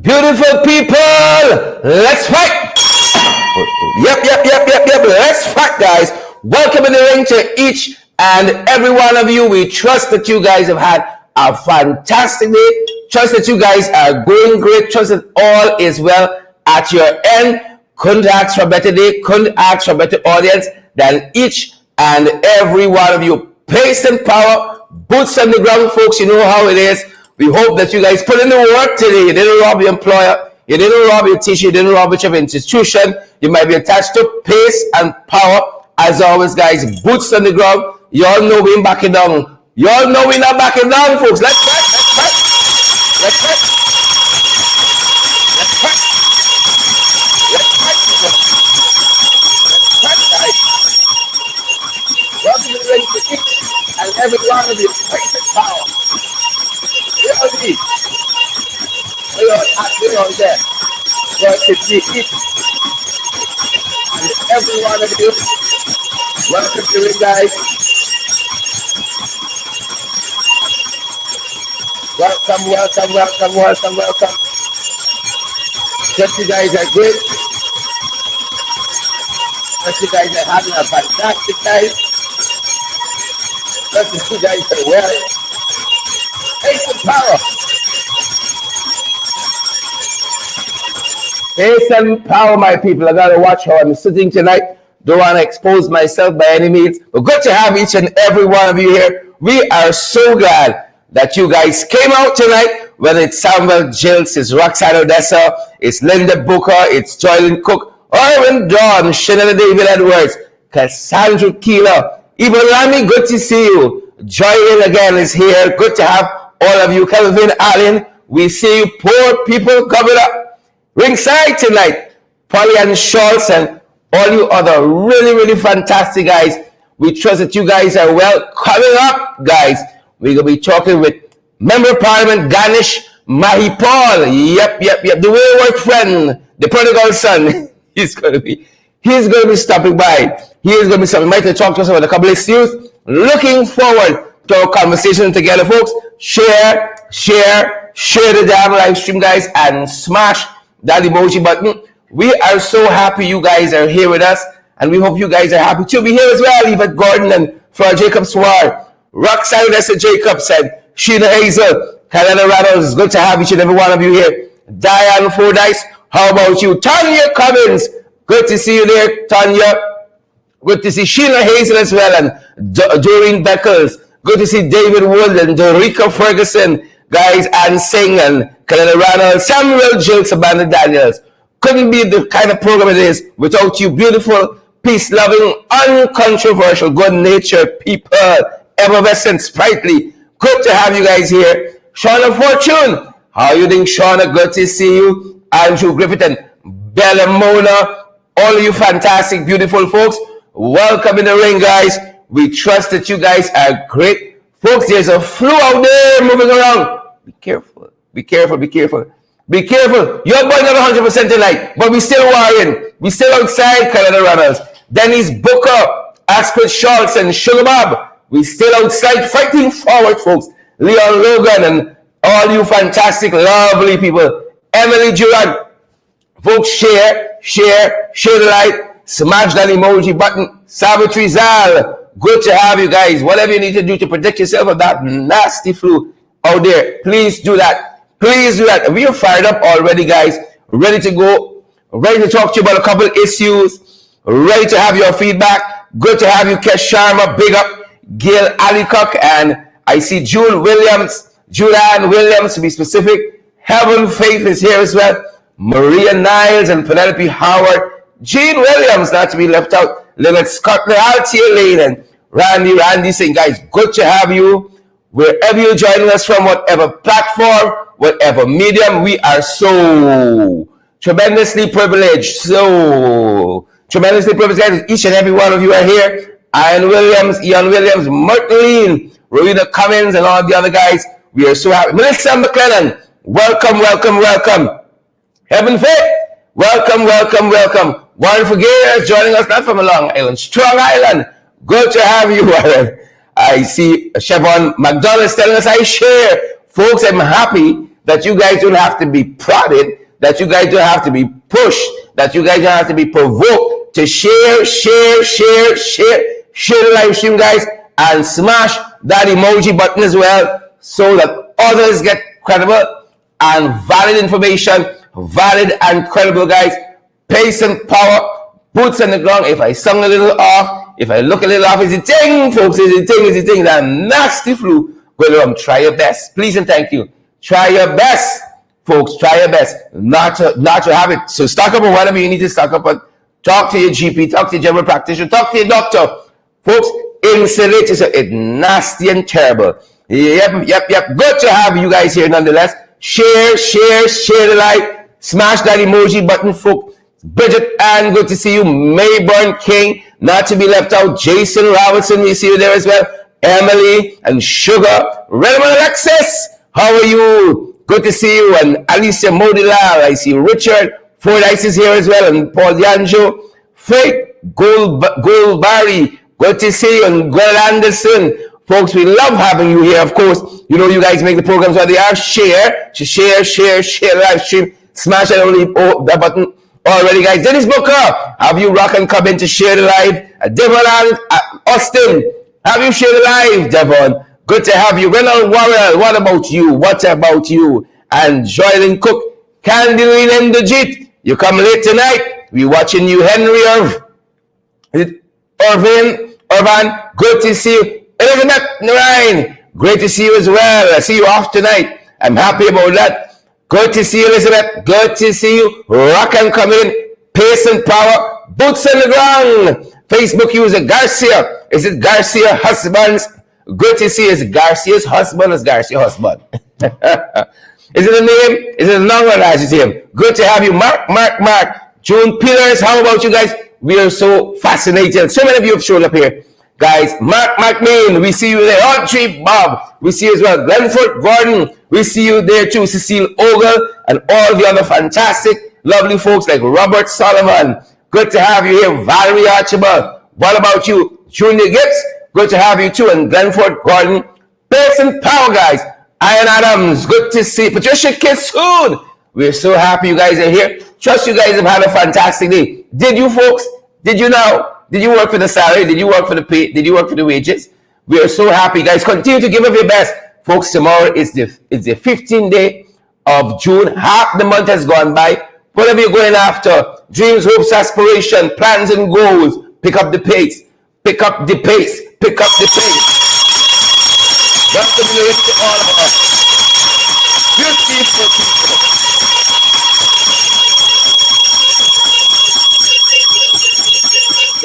Beautiful people, let's fight. Yep. Let's fight, guys. Welcome in the ring to each and every one of you. We trust that you guys have had a fantastic day. Trust that you guys are going great. Trust that all is well at your end. Couldn't ask for a better day. Couldn't ask for a better audience than each and every one of you. Pace and power, boots on the ground, folks. You know how it is. We hope that you guys put in the work today. You didn't rob your employer. You didn't rob your teacher. You didn't rob your institution. You might be attached to pace and power. As always, guys, boots on the ground. You all know we ain't backing down. You all know we're not backing down, folks. Let's fight. Let's fight. Let's fight. Let's fight. Let's fight, guys. Welcome to the ring to each and every one of you. Pace and power. We're on there. God to see each and every one of you. Welcome to it, guys. Welcome. Just you guys are good. Just you guys are having a fantastic time. Just you guys are well. Pace and power. Pace and power, my people. I gotta watch how I'm sitting tonight. Don't want to expose myself by any means, but good to have each and every one of you here. We are so glad that you guys came out tonight, whether it's Samuel Jilts, it's Roxanne Odessa, it's Linda Booker, it's Joylyn Cook, Owen Dawn, Shannon David Edwards, Cassandra Keeler, even Rami, good to see you. Joylyn again is here. Good to have all of you. Kelvin Allen, we see you poor people coming up ringside tonight. Polly and Schultz and all you other really fantastic guys. We trust that you guys are well. Coming up, guys, we're going to be talking with Member of Parliament Ganesh Mahipaul. Yep. The wayward friend, the prodigal son. He's going to be stopping by. He is going to be stopping by to talk to us about a couple of issues. Looking forward to our conversation together, folks. Share the damn live stream, guys, and smash that emoji button. We are so happy you guys are here with us, and we hope you guys are happy to be here as well. Yvette Gordon and Flora Jacobs-Swar, Roxanne Odessa Jacobs, and Sheena Hazel, Kalena Rattles. Good to have each and every one of you here. Diane Fordyce, how about you? Tanya Cummins, good to see you there, Tanya. Good to see Sheena Hazel as well, and Doreen Beckles. Good to see David Wood and Dorica Ferguson, guys, Ann Singh and Kalena Rattles, Samuel Jilts, Amanda Daniels. Couldn't be the kind of program it is without you beautiful, peace-loving, uncontroversial, good-natured people, effervescent, sprightly. Good to have you guys here. Shauna Fortune, how are you doing, Shauna? Good to see you. Andrew Griffith and Bella Mona, all of you fantastic, beautiful folks. Welcome in the ring, guys. We trust that you guys are great. Folks, there's a flu out there moving around. Be careful. Your boy not 100% tonight, but we still worrying. We still outside, Canada Runners. Dennis Booker, Aspen Schultz, and Sugar Bob. We still outside fighting forward, folks. Leon Logan and all you fantastic, lovely people. Emily Duran. Folks, share the light. Smash that emoji button. Savitri Zal. Good to have you guys. Whatever you need to do to protect yourself of that nasty flu out there, please do that. We are fired up already, guys. Ready to go. Ready to talk to you about a couple of issues. Ready to have your feedback. Good to have you, Kesh Sharma. Big up. Gail Alicock. And I see Julianne Williams, to be specific. Heaven Faith is here as well. Maria Niles and Penelope Howard. Jean Williams, not to be left out. Leonard Scott, Altia Lane, and Randy saying, guys, good to have you. Wherever you're joining us from, whatever platform, whatever medium, we are so tremendously privileged. Guys. Each and every one of you are here. Ian Williams, Martin, Rowena Cummins, and all the other guys. We are so happy. Melissa McLennan, welcome. Heaven Faith, welcome. Warren Figueres joining us, not from a Long Island, Strong Island. Good to have you, Warren. I see Chevron McDonald's telling us I share. Folks, I'm happy that you guys don't have to be prodded, that you guys don't have to be pushed, that you guys don't have to be provoked to share the live stream, guys, and smash that emoji button as well, so that others get credible and valid information, valid and credible, guys. Pace and power, boots on the ground. If I sung a little off, if I look a little off, is it thing, folks? Is it thing? That nasty flu. Go on, try your best, please and thank you. Try your best, folks. Try your best not to have it. So stock up on whatever you need to stock up on. Talk to your GP, talk to your general practitioner, talk to your doctor, folks. Insulate yourself. It's nasty and terrible. Yep. Good to have you guys here nonetheless. Share the like. Smash that emoji button, folks. Bridget Ann, good to see you. Mayburn King, not to be left out. Jason Robinson, we see you there as well. Emily and Sugar. Redmond Alexis, how are you? Good to see you. And Alicia Modilal, I see Richard Fordyce is here as well. And Paul Dianjo. Faith Goldberry, good to see you. And Gwen Anderson. Folks, we love having you here, of course. You know you guys make the programs where they are. Share live stream. Smash that button already, guys. Dennis Booker, have you rock and come in to share the live? Devon and Austin, have you shared the live, Devon? Good to have you. Renald Warrell, what about you? And Joylyn Cook, Candy and Dajit, you come late tonight. We watching you. Henry Irvan, good to see you. Elizabeth Narain, great to see you as well. I see you off tonight. I'm happy about that. Good to see you, Elizabeth. Good to see you. Rock and come in. Pace and power. Boots on the ground. Facebook user Garcia. Is it Garcia Husbands? Good to see you. Is it Garcia's husband or is Garcia husband? Is it a name? Is it a long one as you see him? Good to have you. Mark. June Peters, how about you guys? We are so fascinated. So many of you have shown up here. Guys, Mark McMahon, we see you there. Audrey Bob, we see you as well. Glenford Gordon, we see you there too. Cecile Ogle and all the other fantastic, lovely folks like Robert Solomon. Good to have you here. Valerie Archibald, what about you? Junior Gibbs, good to have you too. And Glenford Gordon. Pace and power, guys. Ian Adams, good to see. Patricia Kissoon, we're so happy you guys are here. Trust you guys have had a fantastic day. Did you, folks? Did you know? Did you work for the salary? Did you work for the pay? Did you work for the wages? We are so happy, guys. Continue to give up your best. Folks, tomorrow is the 15th day of June. Half the month has gone by. Whatever you're going after, dreams, hopes, aspiration, plans and goals, pick up the pace. Pick up the pace. Pick up the pace. Welcome to all of us. Beautiful people.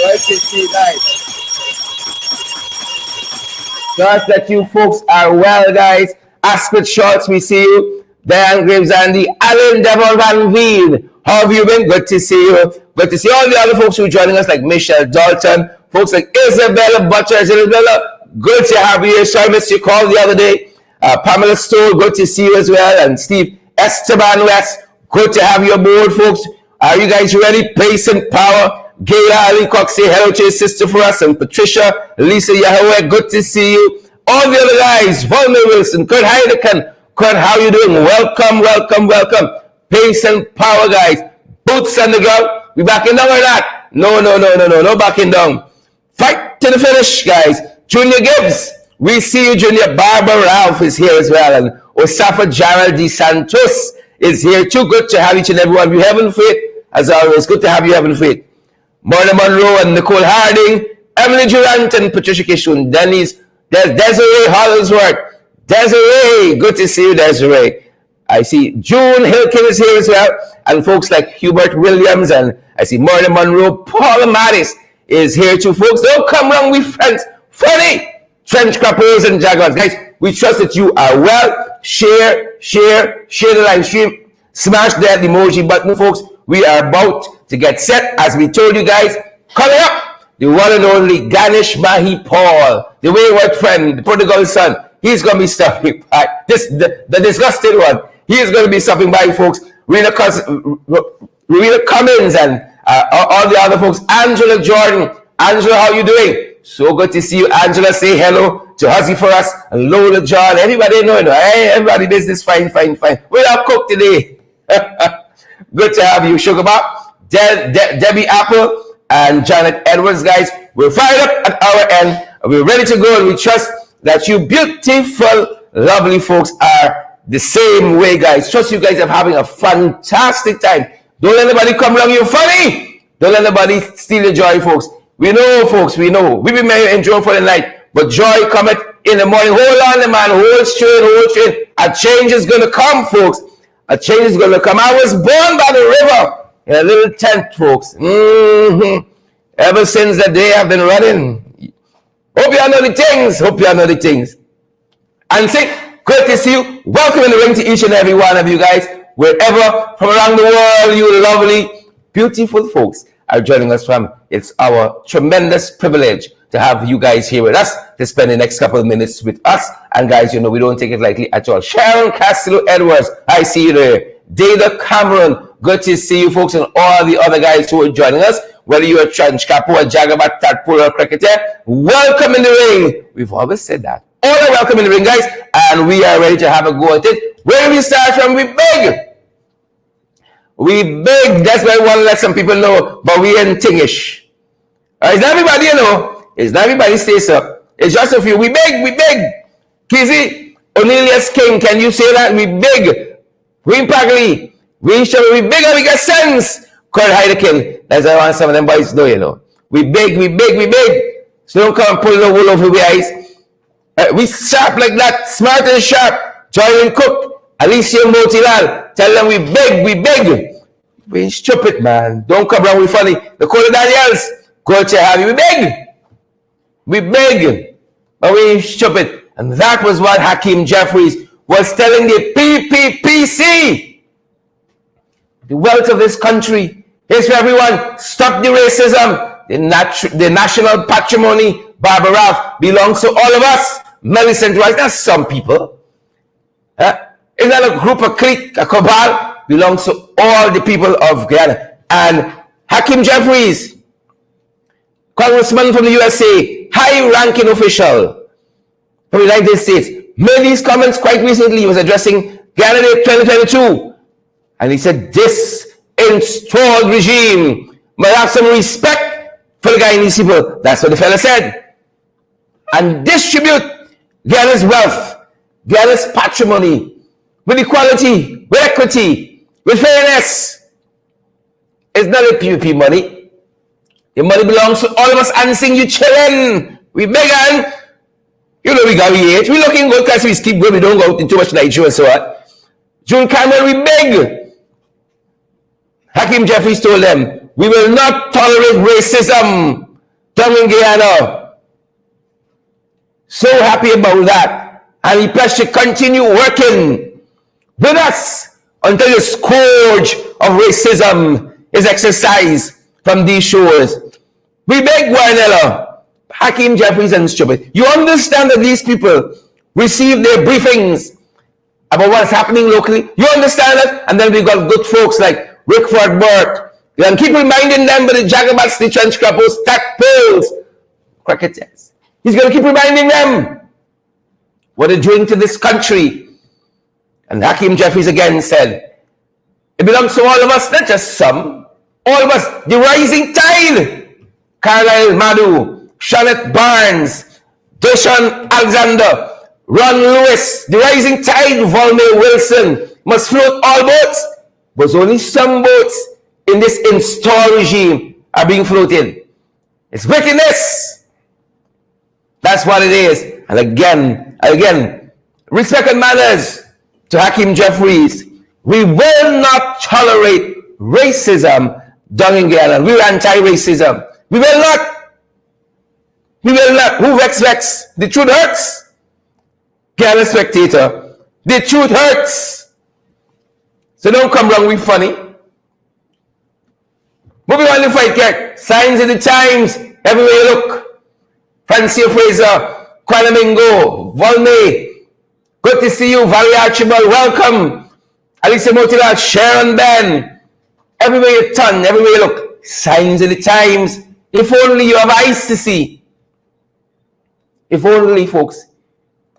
Nice to see you guys. Trust that you folks are well, guys. Aspen Schultz, we see you. Diane Graves, Andy, Alan Devon Van Veen. How have you been? Good to see you. Good to see all the other folks who are joining us, like Michelle Dalton, folks like Isabella Butcher. Isabella, good to have you here. Sorry, missed your call the other day. Pamela Stoll, good to see you as well. And Steve Esteban West, good to have you aboard, folks. Are you guys ready? Pace and power. Gayla Ali Cox, say hello to his sister for us. And Patricia, Lisa Yahweh, good to see you. All the other guys, Volmer Wilson, Kurt Heineken. Kurt, how you doing? Welcome. Pace and power, guys. Boots on the ground. We backing down or not? No backing down. Fight to the finish, guys. Junior Gibbs, we see you, Junior. Barbara Ralph is here as well. And Osafa Gerald De Santos is here too. Good to have each and every one of you. Heaven Faith, as always. Good to have you, Heaven Faith. Marla Monroe and Nicole Harding, Emily Durant and Patricia Kishun, Denise, Desiree Hollingsworth. Desiree, good to see you, Desiree. I see June Hilkin is here as well. And folks like Hubert Williams, and I see Marla Monroe. Paula Mattis is here too, folks. Don't come wrong with friends. Funny trench crappers and jaguars. Guys, we trust that you are well. Share the live stream. Smash that emoji button, folks. We are about to get set, as we told you guys. Coming up, the one and only Ganesh Mahipaul, the wayward friend, the prodigal son. He's going to be stopping by. The disgusting one. He is going to be stopping by, folks. Rena Cummins and all the other folks. Angela Jordan. Angela, how you doing? So good to see you. Angela, say hello to Huzzy for us. And Lola, John, everybody know. Hey, everybody business fine. We are cooked today. Good to have you, Sugar Bob, Debbie Apple, and Janet Edwards, guys. We're fired up at our end. We're ready to go, and we trust that you beautiful, lovely folks are the same way, guys. Trust you guys are having a fantastic time. Don't let anybody come along you funny. Don't let anybody steal your joy, folks. We know, folks, we know. We be merry and joy for the night, but joy cometh in the morning. Hold on, man. Hold straight. A change is going to come, folks. A change is going to come. I was born by the river in a little tent, folks. Ever since that day, I've been running. Hope you know the things. And say, great to see you. Welcome in the ring to each and every one of you guys. Wherever from around the world, you lovely, beautiful folks are joining us from. It's our tremendous privilege to have you guys here with us to spend the next couple of minutes with us. And guys, you know, we don't take it lightly at all. Sharon Castillo Edwards, I see you there. Dada Cameron, good to see you folks, and all the other guys who are joining us. Whether you're a Trench Capo, a Jagabat, Tadpole, or cricketer, welcome in the ring. We've always said that. All are welcome in the ring, guys, and we are ready to have a go at it. Where do we start from? We beg. That's why I want to let some people know, but we ain't tingish. It's not everybody, you know. It's not everybody stays up. It's just a few. We beg. Kizzy, Cornelius King, can you say that? We beg. Green Pagley, we beg and we get sense. Kurt Heidekin, that's what I want some of them boys to know, you know. We beg. So don't come and pull the wool over the eyes. We sharp like that, smart and sharp. Joy Cook, Alicia Motilal, tell them we beg. We ain't stupid, man. Don't come around with funny. The Dakota Daniels, good to have you. We beg, but we ain't stupid. And that was what Hakeem Jeffries was telling the PPPC. The wealth of this country is for everyone. Stop the racism. The national patrimony, Barbara Ralph, belongs to all of us. Millicent Rice, that's some people. Is that a group, a clique, a cabal? Belongs to all the people of Guyana. And Hakeem Jeffries, congressman from the USA, high-ranking official from the United States, made these comments quite recently. He was addressing Guyana Day 2022. And he said, this installed regime must have some respect for the Guyanese people. That's what the fella said. And distribute Guyana's wealth, Guyana's patrimony, with equality, with equity, with fairness. It's not a PPP money. The money belongs to all of us, and sing you children. We beg and, you know, we got the age. We looking good because we keep going. We don't go into too much night show and so on. June Cameron, we beg. Hakeem Jeffries told them, we will not tolerate racism down in Guyana. So happy about that. And he pledged to continue working with us until the scourge of racism is exercised from these shores. We beg Guanella, Hakeem Jeffries and stupid. You understand that these people receive their briefings about what's happening locally? You understand that? And then we got good folks like Rickford Burke. And keep reminding them about the Jagabats, the Trench Crappos, Tadpoles, cricketers. He's going to keep reminding them what they're doing to this country. And Hakeem Jeffries again said, it belongs to all of us, not just some. All of us. The rising tide. Carlisle Madu, Charlotte Barnes, Deshaun Alexander, Ron Lewis, the rising tide, Volney Wilson, must float all boats. But only some boats in this installed regime are being floated. It's wickedness. That's what it is. And again, respect and manners to Hakeem Jeffries. We will not tolerate racism down in Guyana. We're anti-racism. We will not. Who vex? The truth hurts. Guyana Spectator. The truth hurts. So don't come wrong with funny. Moving on to fight, Kirk. Signs of the times. Everywhere you look. Francia Fraser. Quanamingo. Volney. Good to see you. Valerie Archibald. Welcome. Alicia Motila. Sharon Ben. Everywhere you turn. Everywhere you look. Signs of the times. If only you have eyes to see. If only, folks.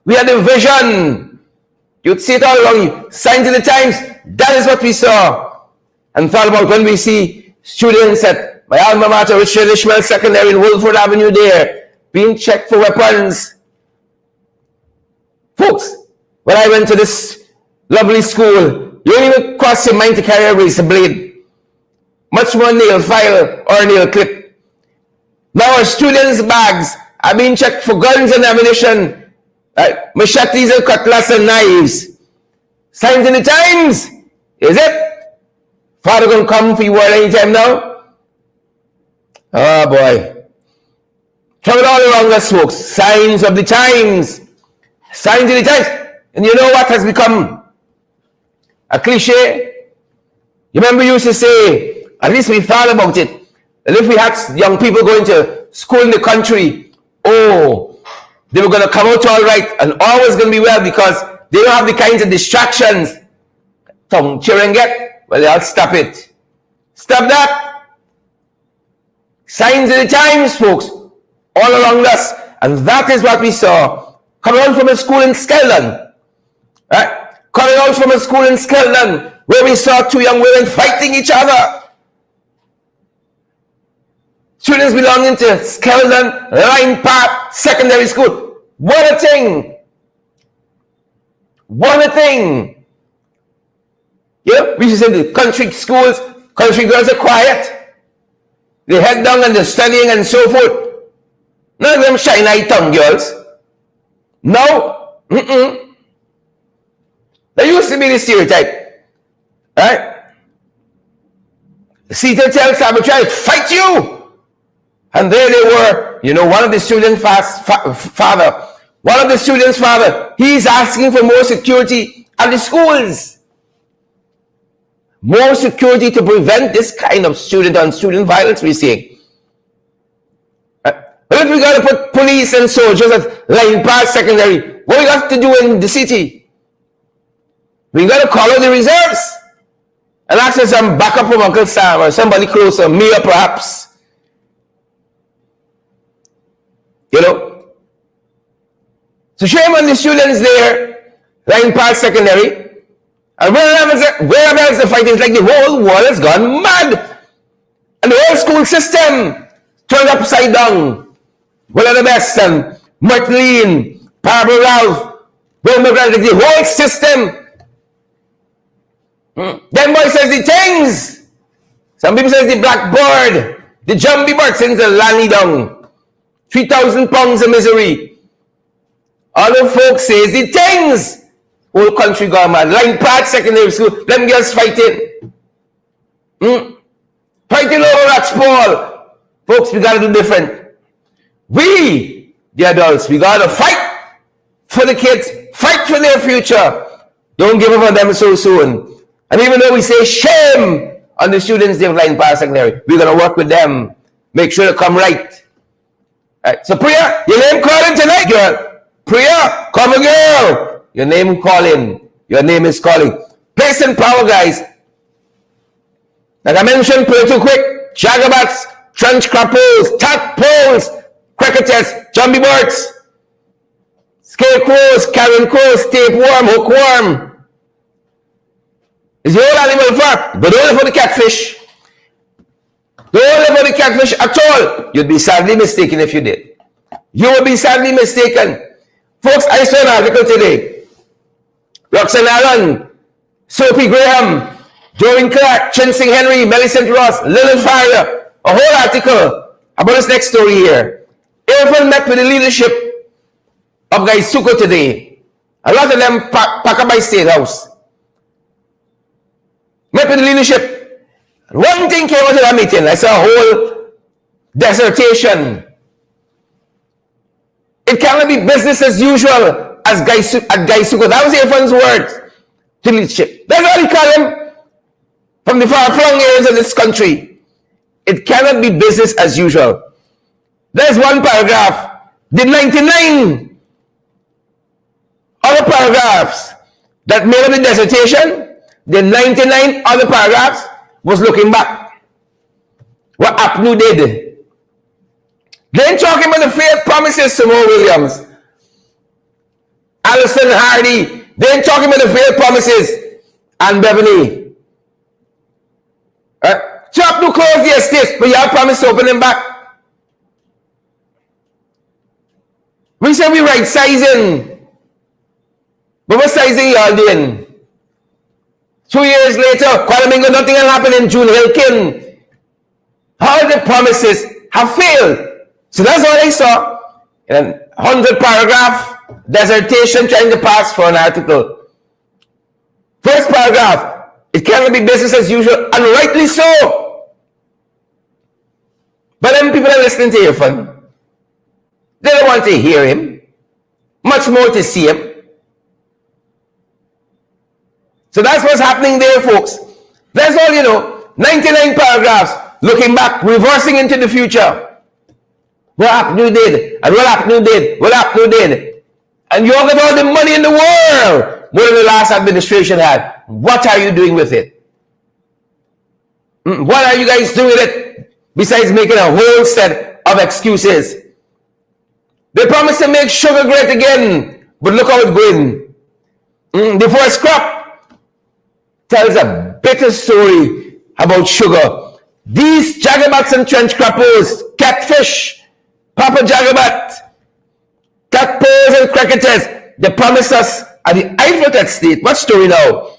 We had a vision. You'd see it all along you. Signs of the times. That is what we saw. And thought about when we see students at my alma mater, Richard Ishmael Secondary in Wolford Avenue there, being checked for weapons. Folks, when I went to this lovely school, you don't even cross your mind to carry a razor blade. Much more nail file or nail clip. Now our students' bags are being checked for guns and ammunition, right? Machetes and cutlass and knives. Signs in the times, is it? Father gonna come for you all anytime now? Oh boy. Trouble all around us, folks. Signs of the times. Signs of the times. And you know what has become a cliche? You remember you used to say, at least we thought about it, and if we had young people going to school in the country, oh, they were going to come out all right and always going to be well because they don't have the kinds of distractions. Tongue cheering get, well, I'll stop it. Stop that. Signs of the times, folks, all around us. And that is what we saw. Coming out from a school in Skeldon, right? Coming out from a school in Skeldon, where we saw two young women fighting each other. Students belonging to Skeldon Line Park Secondary School. What a thing! What a thing! Yeah, we should say the country schools, country girls are quiet. They head down and they're studying and so forth. None of them shine-eyed tongue girls. No. There used to be the stereotype. Right? See to tell Sabotage, fight you! And there they were, you know, one of the students' father, he's asking for more security at the schools. More security to prevent this kind of student-on-student violence we're seeing. But if we got to put police and soldiers at Line Park Secondary, what we got to do in the city? We got to call out the reserves and ask for some backup from Uncle Sam or somebody closer, Mia perhaps. You know? So shame on the students there, Line Park Secondary. And wherever else the fight is, like the whole world has gone mad. And the whole school system turned upside down. One of the best, and Martin, Pablo Ralph, the whole system. Then boy says the things. Some people says the blackboard, the jumpy bird since the lanny down. 3,000 pounds of misery. Other folks says the things. Whole country gone mad. Line Park Secondary School, them girls fighting. Fighting over Rats Paul. Folks, we gotta do different. We, the adults, we gotta fight for the kids, fight for their future. Don't give up on them so soon. And even though we say shame on the students there of Line Park Secondary, we're gonna work with them, make sure they come right. Right. So Priya, your name calling tonight, girl. Priya, come on, girl. Your name calling. Your name is calling. Place and power, guys. Like I mentioned, play too quick. Jagabats, trench crappos, tadpoles, cricketers, jumpy birds, scarecrows, carrion crows, tapeworm, hookworm. It's the whole animal farm, but only for the catfish. Don't live for the catfish at all. You'd be sadly mistaken if you did. You would be sadly mistaken. Folks, I saw an article today. Roxanne Allen, Sophie Graham, Doreen Clark, Chinsing Henry, Millicent Ross, Lillian Farrier. A whole article about this next story here. Irfan met with the leadership of Gaisuko today. A lot of them pack up by State House. Met with the leadership. One thing came out of that meeting. I saw a whole dissertation. It cannot be business as usual at Gaisuko. That was Irfan's word to leadership. That's what he called him from the far-flung areas of this country. It cannot be business as usual. There's one paragraph. The 99 other paragraphs that made up the dissertation, the 99 other paragraphs was looking back. What APNU did They ain't talking about the failed promises to Mo Williams, Alison Hardy. They ain't talking about the failed promises and Beverly. Chop to close the estates, but y'all promised to open them back. We said we right sizing, but what sizing y'all doing? 2 years later, Qualamingo, nothing will happen in June Hilkin. All the promises have failed. So that's all I saw in a 100-paragraph dissertation trying to pass for an article. First paragraph, it cannot be business as usual, and rightly so. But then people are listening to Irfan. They don't want to hear him, much more to see him. So that's what's happening there, folks. That's all you know. 99 paragraphs, looking back, reversing into the future. What happened you did, and what happened you did, what happened you did. And you all got all the money in the world more than the last administration had. What are you doing with it? What are you guys doing with it? Besides making a whole set of excuses. They promised to make sugar great again, but look how it's going. The first crop tells a bitter story about sugar. These jagabats and trench crappers, catfish, Papa Jagabat, catpers and cricketers, they promised us at the Ifrit estate. What story now?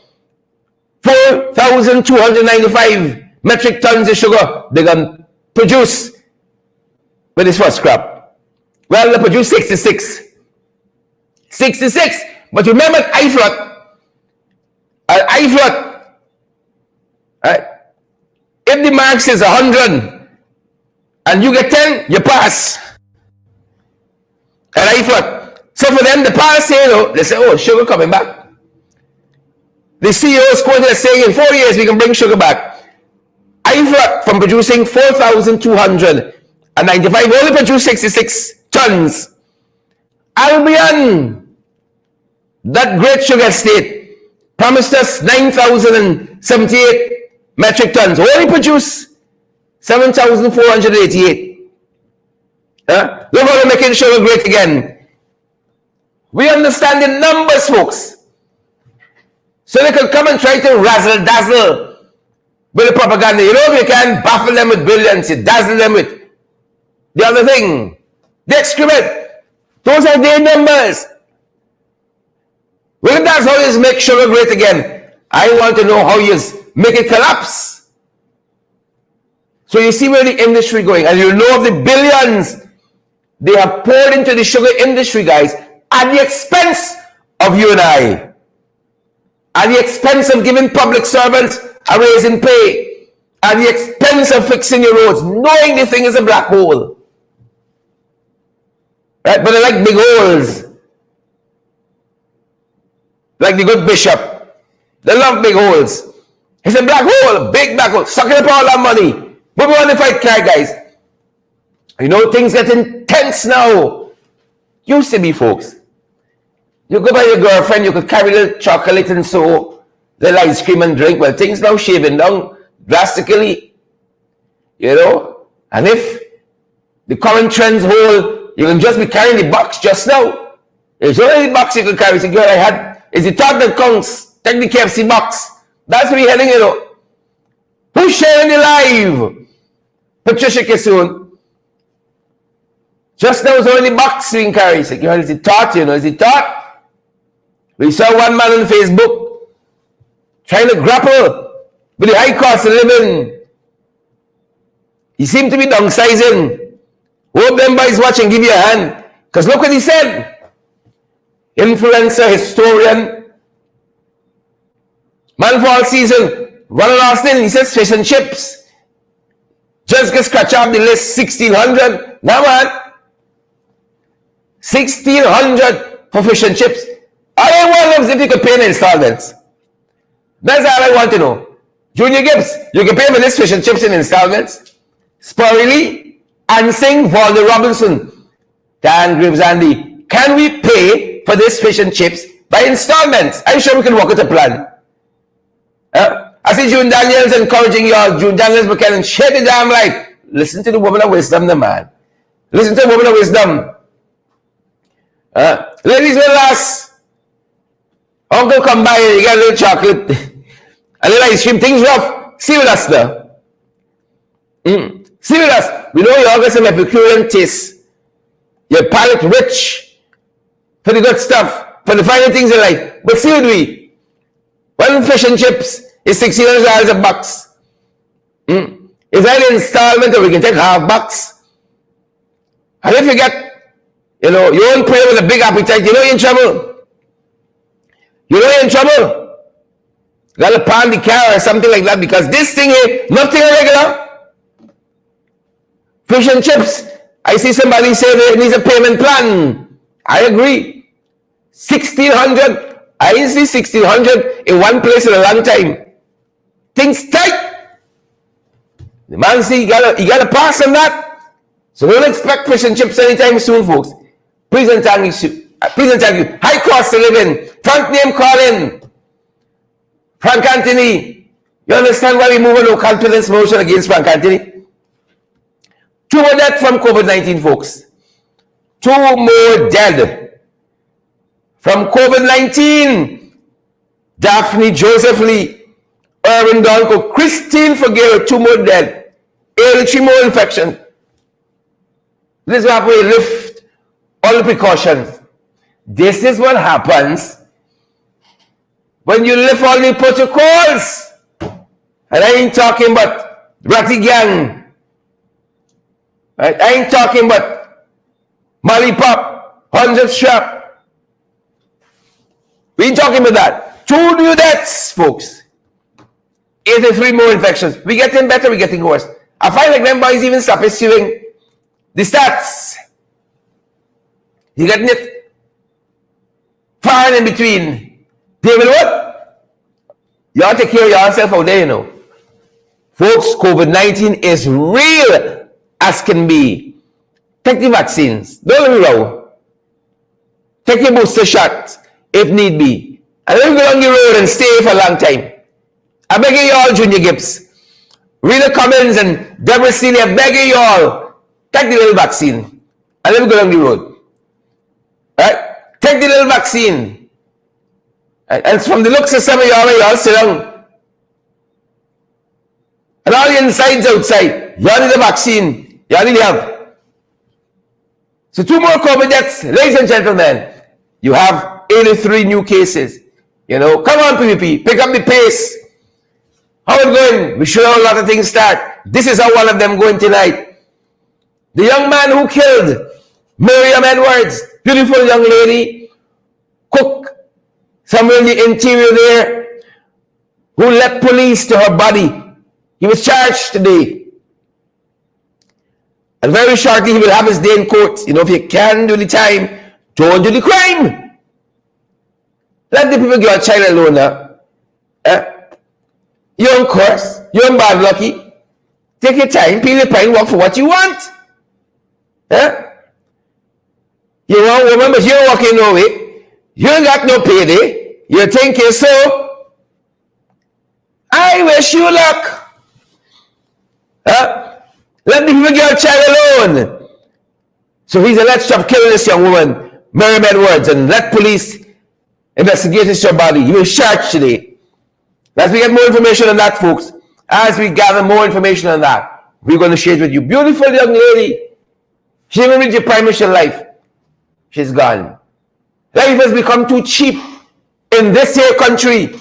4,295 metric tons of sugar they're going to produce with this first crop. Well, they produce 66. 66. But remember at Ifrit, right? If the marks is 100 and you get 10, you pass. At Ifrit. So for them, the pass, they say, oh, sugar coming back. The CEO is quoted as saying in 4 years we can bring sugar back. Ifrit, from producing 4,295, only produced 66 tons. Albion, that great sugar state, promised us 9,078 metric tons. Only produced 7,488. Look how they're making sugar great again. We understand the numbers, folks. So they could come and try to razzle-dazzle with the propaganda. You know, if you can baffle them with brilliance, you dazzle them with the other thing. The excrement. Those are their numbers. Well, that's how you make sugar great again. I want to know how you make it collapse. So you see where the industry going, and you know of the billions they have poured into the sugar industry, guys, at the expense of you and I. At the expense of giving public servants a raise in pay. At the expense of fixing your roads, knowing the thing is a black hole. Right? But they like big holes. Like the good bishop. They love big holes. It's a black hole, a big black hole, sucking up all that money. But we want to fight crime, guys. You know, things get intense now. Used to be, folks. You go by your girlfriend, you could carry little chocolate and so, little ice cream and drink. Well, things now shaving down drastically. You know? And if the current trends hold, you can just be carrying the box just now. There's only the box you can carry. Say, girl, I had, it's the thought that counts. Take the KFC box. That's where you're heading, you know. Who's sharing the live? Patricia Kissoon. Just now, it's only the box you can carry. Say, girl, it's the thought, you know, it's the thought. We saw one man on Facebook trying to grapple with the high cost of living. He seemed to be downsizing. Hope them boys watching, give you a hand. Because look what he said. Influencer, historian. Man for all season. One last thing, he says fish and chips. Just get scratch off the list, 1,600. Now man. 1,600 for fish and chips. All I want is if you could pay in installments. That's all I want to know. Junior Gibbs, you can pay for this fish and chips in installments. Spurley, Ansing, Valder Robinson, Dan Graves, Andy. Can we pay for this fish and chips by installments? I'm sure we can work with a plan. I see June Daniels encouraging you all. June Daniels, Buchanan, share the damn light. Listen to the woman of wisdom, the man. Listen to a woman of wisdom. Ladies will ask, uncle come by and you get a little chocolate, a little ice cream, things rough. See with us now. See with us. We know you all got some Epicurean taste. Your palate rich for the good stuff, for the finer things in life. But see with we. One fish and chips is $1,600 a box. Is that an installment or we can take half box? And if you get, you own prayer with a big appetite, you're in trouble. You're in trouble. You gotta pan the car or something like that because this thing here, nothing regular. Fish and chips. I see somebody say that it needs a payment plan. I agree. 1,600. I didn't see 1,600 in one place in a long time. Things tight. The man see he gotta pass on that. So don't expect fish and chips anytime soon, folks. Please and thank you. Please and thank you. High cost of living. Frank name calling. Frank Anthony. You understand why we move a no confidence motion against Frank Anthony? 2 more dead from COVID-19, folks. 2 more dead from COVID-19. Daphne, Joseph Lee, Irwin Donko, Christine Figueroa, 2 more dead. 83 more infections. This is why we lift all the precautions. This is what happens when you lift all the protocols. And I ain't talking about Ratty Gang. Right? I ain't talking about Molly Pop, 100 strap. We ain't talking about that. 2 new deaths, folks. 83 more infections. We getting better, we getting worse. I find like them boys even stop issuing the stats. You getting it? Far and in between. David, what? You ought to take care of yourself out there, Folks, COVID-19 is real as can be. Take the vaccines. Don't let me wrong. Take your booster shots if need be. And then go on the road and stay for a long time. I beg you all, Junior Gibbs. Rita Cummins and Deborah Seeley, I beg you all, take the little vaccine. And then go on the road. Right? Take the little vaccine. And from the looks of some of y'all sit down. And all the insides outside. You all need the vaccine. You all need help. So 2 more COVID deaths. Ladies and gentlemen, you have 83 new cases. Come on, PPP. Pick up the pace. How it going? We should have a lot of things start. This is how one of them going tonight. The young man who killed Miriam Edwards, beautiful young lady, cook somewhere in the interior there, who led police to her body. He was charged today. And very shortly he will have his day in court. If you can do the time, don't do the crime. Let the people get a child alone now. You're on course. You're on bad lucky. Take your time, peel the pine, work for what you want. You want a woman, but you don't walk in no way. You ain't got no payday. You think you're so. I wish you luck. Let the people get a child alone. So he's alleged to have killed this young woman, Miriam Edwards, and let police investigate his body. He was charged today. As we get more information on that, folks, as we gather more information on that, we're going to share it with you. Beautiful young lady. She didn't reach the prime of life. She's gone. Life has become too cheap in this here country.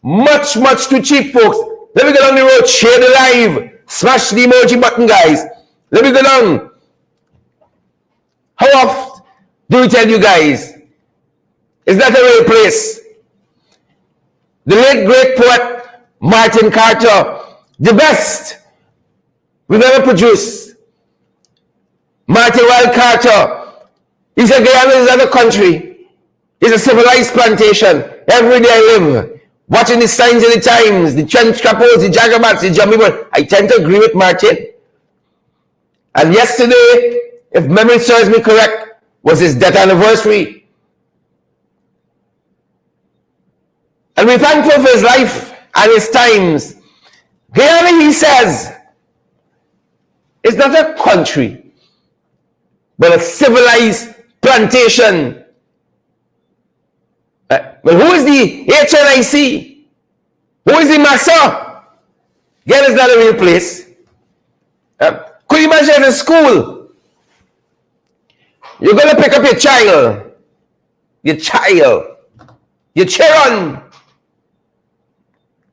Much, much too cheap, folks. Let me get on the road, share the live. Smash the emoji button, guys. Let me go down. How often do we tell you guys? It's not a real place. The late great poet Martin Carter, the best we've ever produced. Martin Wild Carter. He's a Guyana, is another country. It's a civilized plantation. Every day I live. Watching the signs of the times, the trench capos, the jagabats, the jumbie. I tend to agree with Martin. And yesterday, if memory serves me correct, was his death anniversary. And we're thankful for his life and his times. Guyana, he says, is not a country. but a civilized plantation. But who is the HNIC? Who is the massa? Again, it's not a real place. Could you imagine in school? You're going to pick up your child, your children,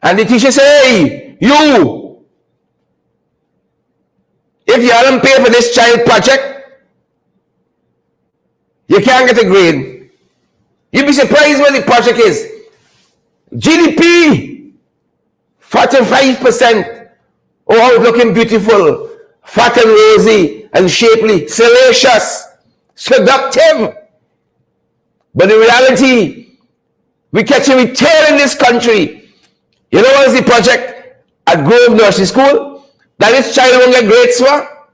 and the teacher say, hey, you, if you haven't paid for this child project, you can't get a grade. You'd be surprised what the project is. GDP, 45%. Oh, how it's looking beautiful, fat and rosy and shapely, salacious, seductive. But in reality, we catch a tail in this country. You know what is the project at Grove Nursery School that this child won't get grades for?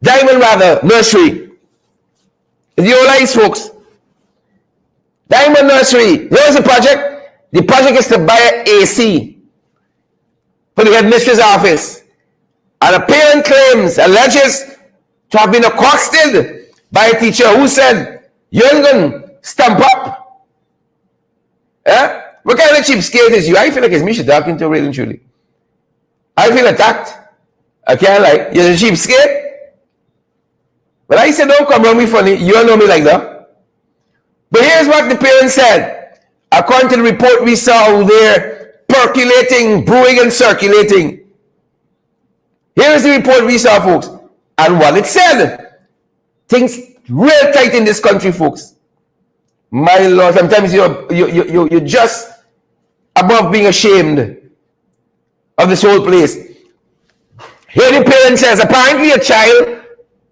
Diamond rather, nursery. It's the old eyes, folks. Diamond Nursery. You know what's the project? The project is to buy an AC for the headmistress' office. And a parent claims, alleges to have been accosted by a teacher who said, you ain't gonna stamp up. Eh? What kind of cheapskate is you? I feel like it's me she's talking to, really and truly. I feel attacked. I can't lie. You're a cheapskate. But I said, don't come around me funny. You don't know me like that. But here's what the parent said. According to the report we saw out there, percolating, brewing, and circulating. Here is the report we saw, folks. And what it said. Things real tight in this country, folks. My Lord, sometimes you're just above being ashamed of this whole place. Here the parent says, apparently a child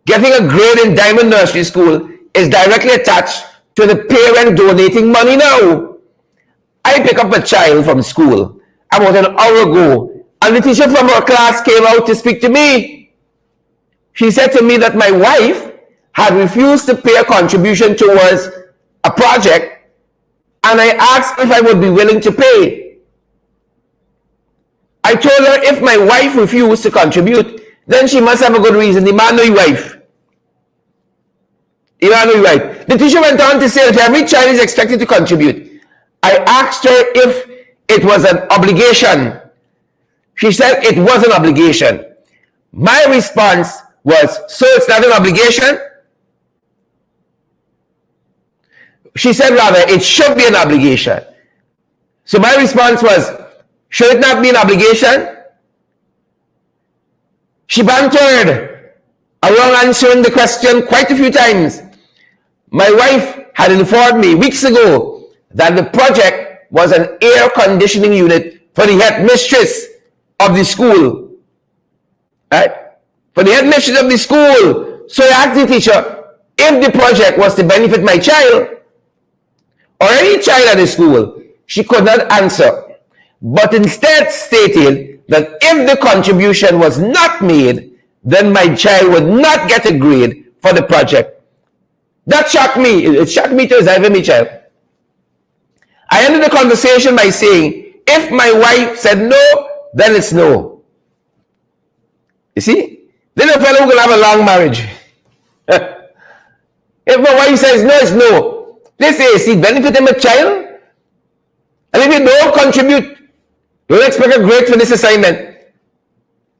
getting a grade in Diamond Nursery School is directly attached to the parent donating money now. I pick up a child from school about an hour ago, and the teacher from her class came out to speak to me. She said to me that my wife had refused to pay a contribution towards a project, and I asked if I would be willing to pay. I told her if my wife refused to contribute, then she must have a good reason. The man know your wife. The man know your wife. The teacher went on to say that every child is expected to contribute. I asked her if it was an obligation. She said it was an obligation. My response was, so it's not an obligation? She said rather, it should be an obligation. So my response was, should it not be an obligation? She bantered around answering the question quite a few times. My wife had informed me weeks ago that the project was an air conditioning unit for the headmistress of the school. Right? For the headmistress of the school. So I asked the teacher, if the project was to benefit my child, or any child at the school, she could not answer, but instead stated that if the contribution was not made, then my child would not get a grade for the project. That shocked me. It shocked me to as my child. I ended the conversation by saying, if my wife said no, then it's no. You see? Then a fellow will have a long marriage. If my wife says no, it's no. They say, see, benefiting a child. And if you don't contribute, don't expect a grade for this assignment.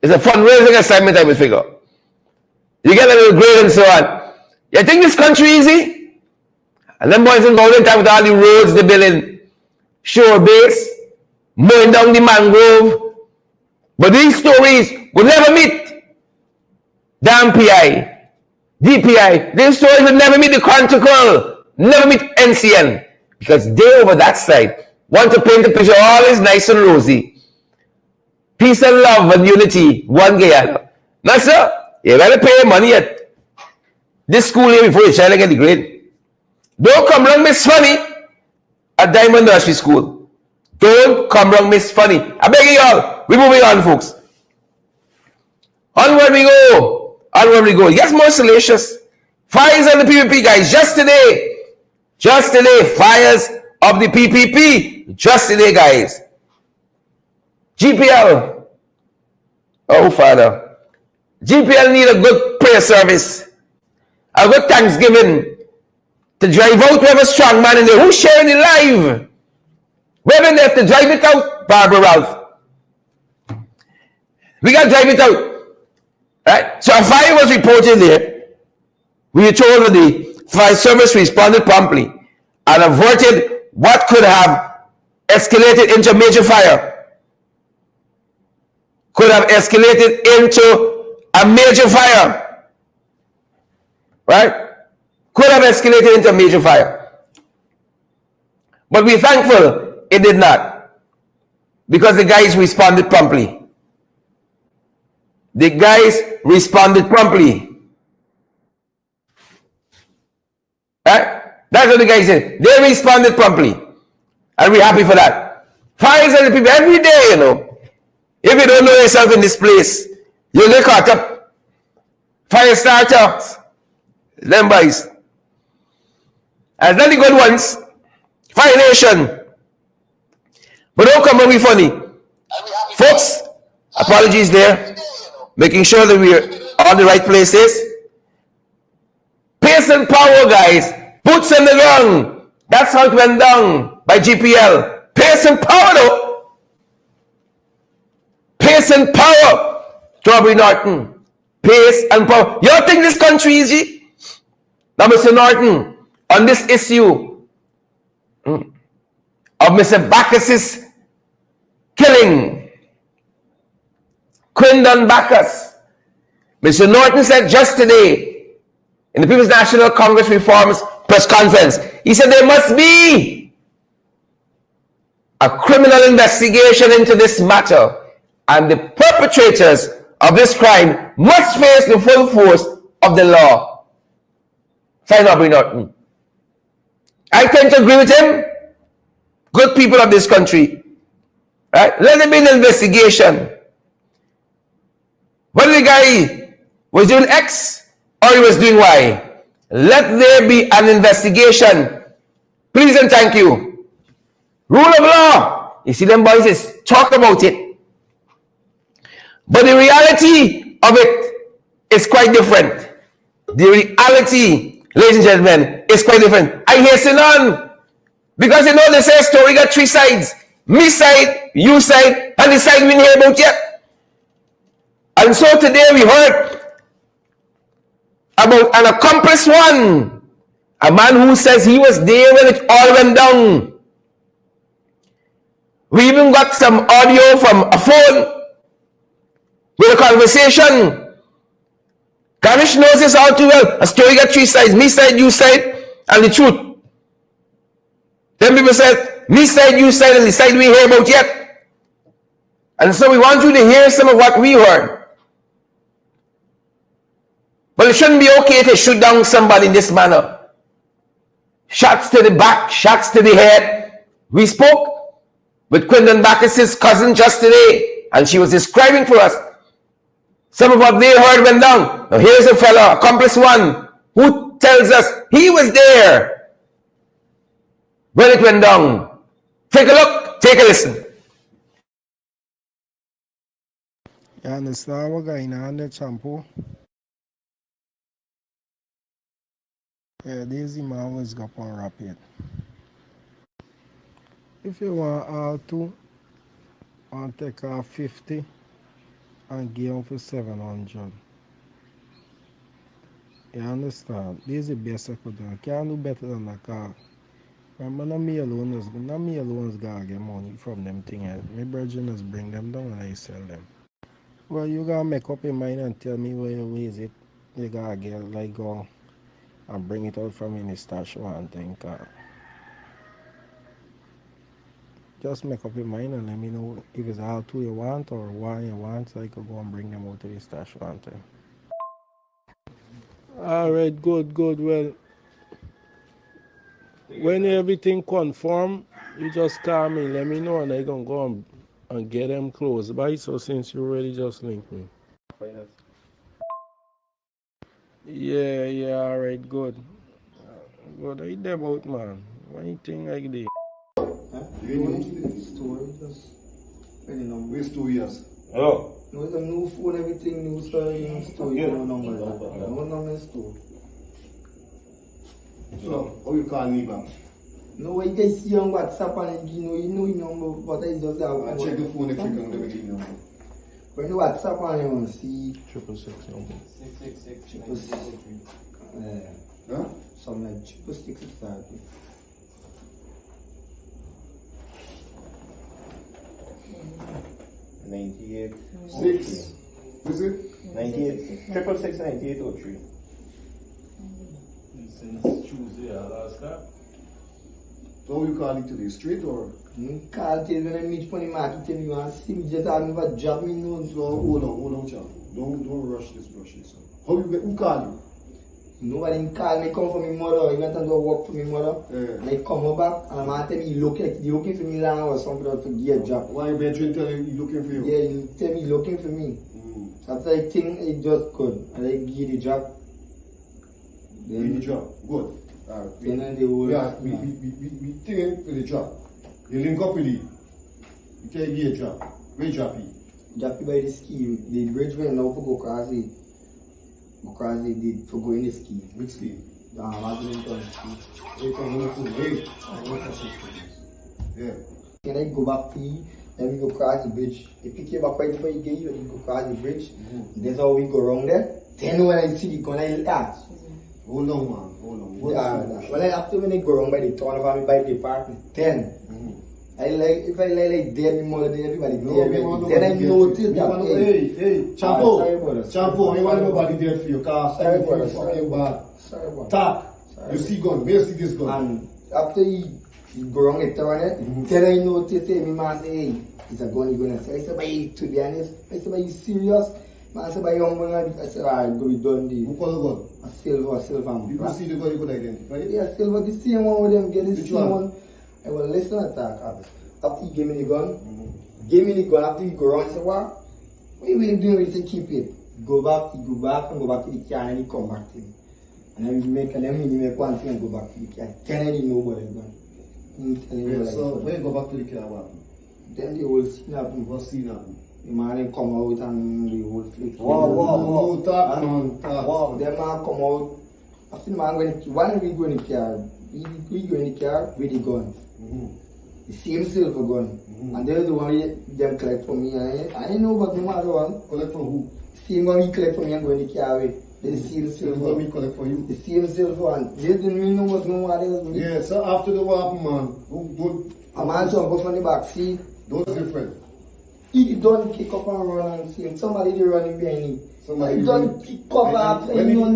It's a fundraising assignment, I would figure. You get a little grade and so on. You think this country easy? And then boys and girls in time with all the roads they're building, shore base, mowing down the mangrove. But these stories will never meet damn PI, DPI. These stories will never meet the Conticle. Never meet NCN, because they over that side want to paint a picture all is nice and rosy. Peace and love and unity, one Guyana. Now, sir, you gotta pay money at this school here before your child get the grade. Don't come wrong, Miss Funny, at Diamond Nursery School. Don't come wrong, Miss Funny. I beg you all, we're moving on, folks. Onward we go. Onward we go. It gets more salacious. Fires on the PPP, guys, just today. Just today, fires of the PPP. Just today, guys. GPL. Oh, Father. GPL need a good prayer service. a good Thanksgiving to drive out. We have a strong man in there. Who's sharing it live? Women have to drive it out, Barbara Ralph. We got to drive it out. Right? So a fire was reported there. We were told that the fire service responded promptly and averted what could have escalated into major fire. Could have escalated into a major fire. Right? Could have escalated into a major fire. But we're thankful it did not. Because the guys responded promptly. The guys responded promptly. Right? That's what the guys said. They responded promptly. And we're happy for that. Fires and the people every day, you know. If you don't know yourself in this place, you'll get caught up. Fire starters. Them boys. And not the good ones. Fire Nation. But don't come and be funny. Folks, apologies there. Making sure that we're on the right places. Pace and power, guys. Boots on the ground. That's how it went down by GPL. Pace and power, though. Pace and power. Toby Norton. Pace and power. You don't think this country is easy? Now, Mr. Norton, on this issue of Mr. Bacchus's killing, Quindon Bacchus, Mr. Norton said just today in the People's National Congress Reforms press conference, he said there must be a criminal investigation into this matter and the perpetrators of this crime must face the full force of the law. Sign Aubrey Norton. I tend to agree with him. Good people of this country. Right? Let there be an investigation. Whether the guy was doing X or he was doing Y, let there be an investigation. Please and thank you. Rule of law. You see them boys is talk about it. But the reality of it is quite different. The reality, ladies and gentlemen, is quite different. I hasten on. Because you know they say story got three sides. Me side, you side, and the side we didn't hear about yet. And so today we heard about an accomplice one. A man who says he was there when it all went down. We even got some audio from a phone with a conversation. Ganesh knows this all too well. A story got three sides. Me side, you side, and the truth. Then people said, me side, you side, and the side we hear about yet. And so we want you to hear some of what we heard. But it shouldn't be okay to shoot down somebody in this manner. Shots to the back, shots to the head. We spoke with Quindon Bacchus's cousin just today, and she was describing for us some of what they heard went down. Now here's a fella, accomplice one, who tells us he was there when it went down. Take a look, take a listen. You understand what going on there, Champo? Yeah, Daisy man always go on rapid. If you want all two, I'll take off 50 and give them for 700. You understand? This is the best I could do. I can't do better than that car. Remember, not me alone is gonna get money from them things. My brethren just bring them down and I sell them. Well, you gotta make up your mind and tell me where is it. You gotta get like go and bring it out from in the stash one thing. Just make up your mind and let me know if it's all two you want or one you want, so I could go and bring them out to the stash one thing. Alright, good. Well, when everything conform, you just call me, let me know, and I can go and get them close by. So since you already just linked me. Yeah, alright, good. Good, I them out, man. One thing like this. Waste 2 years. Hello? No, it's a new phone, everything new story, new store. You know, number. No number store. So, how you call me back? No, when you guys see on WhatsApp and you know your number, but I just have. I check the phone if you can let me give you number. When you WhatsApp and you want to see 666 number. 666. Huh? Something like 666 start. 98. 6. Is it? 98. 666 9803. Since Tuesday, last time. So how you call it today? Straight or? Call till when I meet for the market and you want to see me just have me for job me know. So hold on, champ. Don't rush this process. How you get? Who call you? Nobody call me, come for me mother. He went and go work for me mother. Yeah. And I come back and I'm tell me he looking for me long or something to get a job. Why bedroom tell you he looking for you? Yeah, he tell me he looking for me. After I think it just good and I give the job. Give the job. Good. Alright. Then they will. Yeah, we think for the job. You link up with it. You can't get a job. Where job he? Job by the scheme. The bridge went now for go because they did for going the scheme. Which scheme? Badminton scheme. Yeah. Then I go back to you, then we go cross the bridge. If you came back right before you get you, then you go cross the bridge. That's how we go around there. Then when I see the gun, I ask. Hold on, man. Hold on. Well, after when I go around by the town of me by the apartment, then if I like dead me more than everybody then I notice that. Hey, Champo, I want nobody dead for you, cause sorry for you fucking bad. Sorry about Tap. You see gun, where you see this gun? And after you go around the town, then I notice me man say, hey, it's a gun you're gonna say. I said, but to be honest, I said, but you serious? Man said, but young man, I said, alright, go with done deal. Who call the gun? A silver. If you see the gun, you could identify it? Yeah, silver, the same one with them, get the Which same one? one. I will listen to that. After you give me the gun, after you go around, I say, what? What are you really doing with it? Keep it. Go back to the car and he come back to me. And then we make one thing and go back to the car. Then I didn't know what I done. So when you go back to the car, what happened? Then the whole scene happened. What scene happened? The man come out and the whole flick. Wow, talk, man, talk. Wow, the man come out. After the man when we go in the car, we go in the car with the gun. The same silver gun. And there's the one them collect for me. I know what the other one. Collect for who? Same one he collect for me and go in the car with. The same silver. Me collect for you? The same silver one. They didn't know what no one else do. Yeah, so after the war happened, man, A man jump up from the back seat. those different. He don't pick up and run and see him. Somebody they running behind him. Somebody He don't pick up after him. when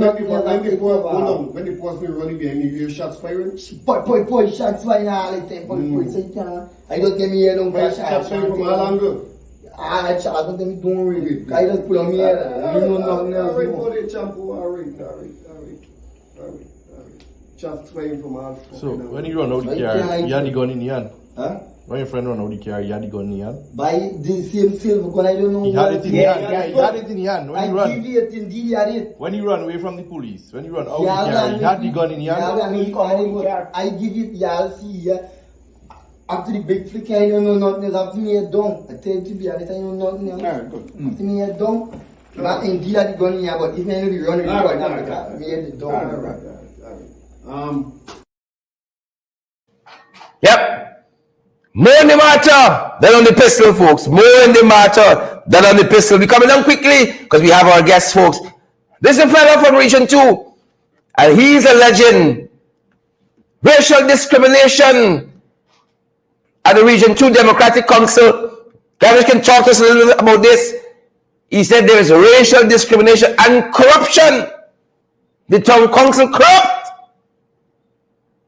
the person running behind me, you hear shots firing? Boy, shots flying all the time. Boy, so you can't. I don't get me here, don't Shots firing from all angles. I charge with them, don't really. I just put on me here. You know nothing else. Alright, buddy, Champo, alright. Shots firing from all. So, when you run out the car, you had the gun in your hand. Huh? When your friend run out the car, you had the gun in your hand. By the same silver gun, I don't know. He had it in your hand. He had it in your hand. When you I run, give it, indeed, he had it. when you run away from the police, when you run out the car, he had the gun in your hand. I give it, y'all see here. After the big flick, I don't know nothing else. After me head down, I tell you to be honest, I know nothing else. After me head down, not indeed had the gun in here, but if I know the running, me head down. Yep. More in the matter than on the pistol, folks. More in the matter than on the pistol. We're coming down quickly because we have our guests, folks. This is a fella from Region 2, and he's a legend. Racial discrimination at the Region 2 Democratic Council. Ganesh can talk to us a little bit about this. He said there is racial discrimination and corruption. The town council corrupt.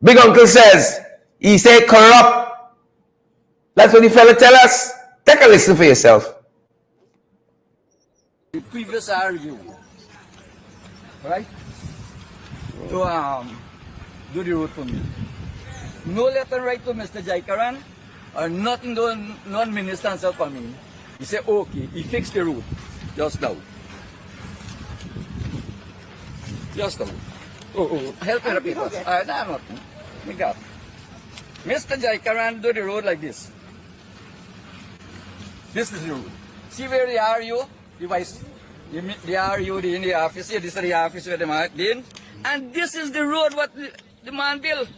Big Uncle says, he said corrupt. That's what the fella tell us. Take a listen for yourself. The previous RU, right, to do the road for me. No letter write to Mr. Jaikaran or nothing non-minister answer for me. He said, okay, he fixed the road just now. Just now. Help me repeat us. Nothing. We got. Mr. Jaikaran do the road like this. This is the road. See where the RU, the vice, the RU, in the office here, this is the office where they are in. And this is the road what the man build.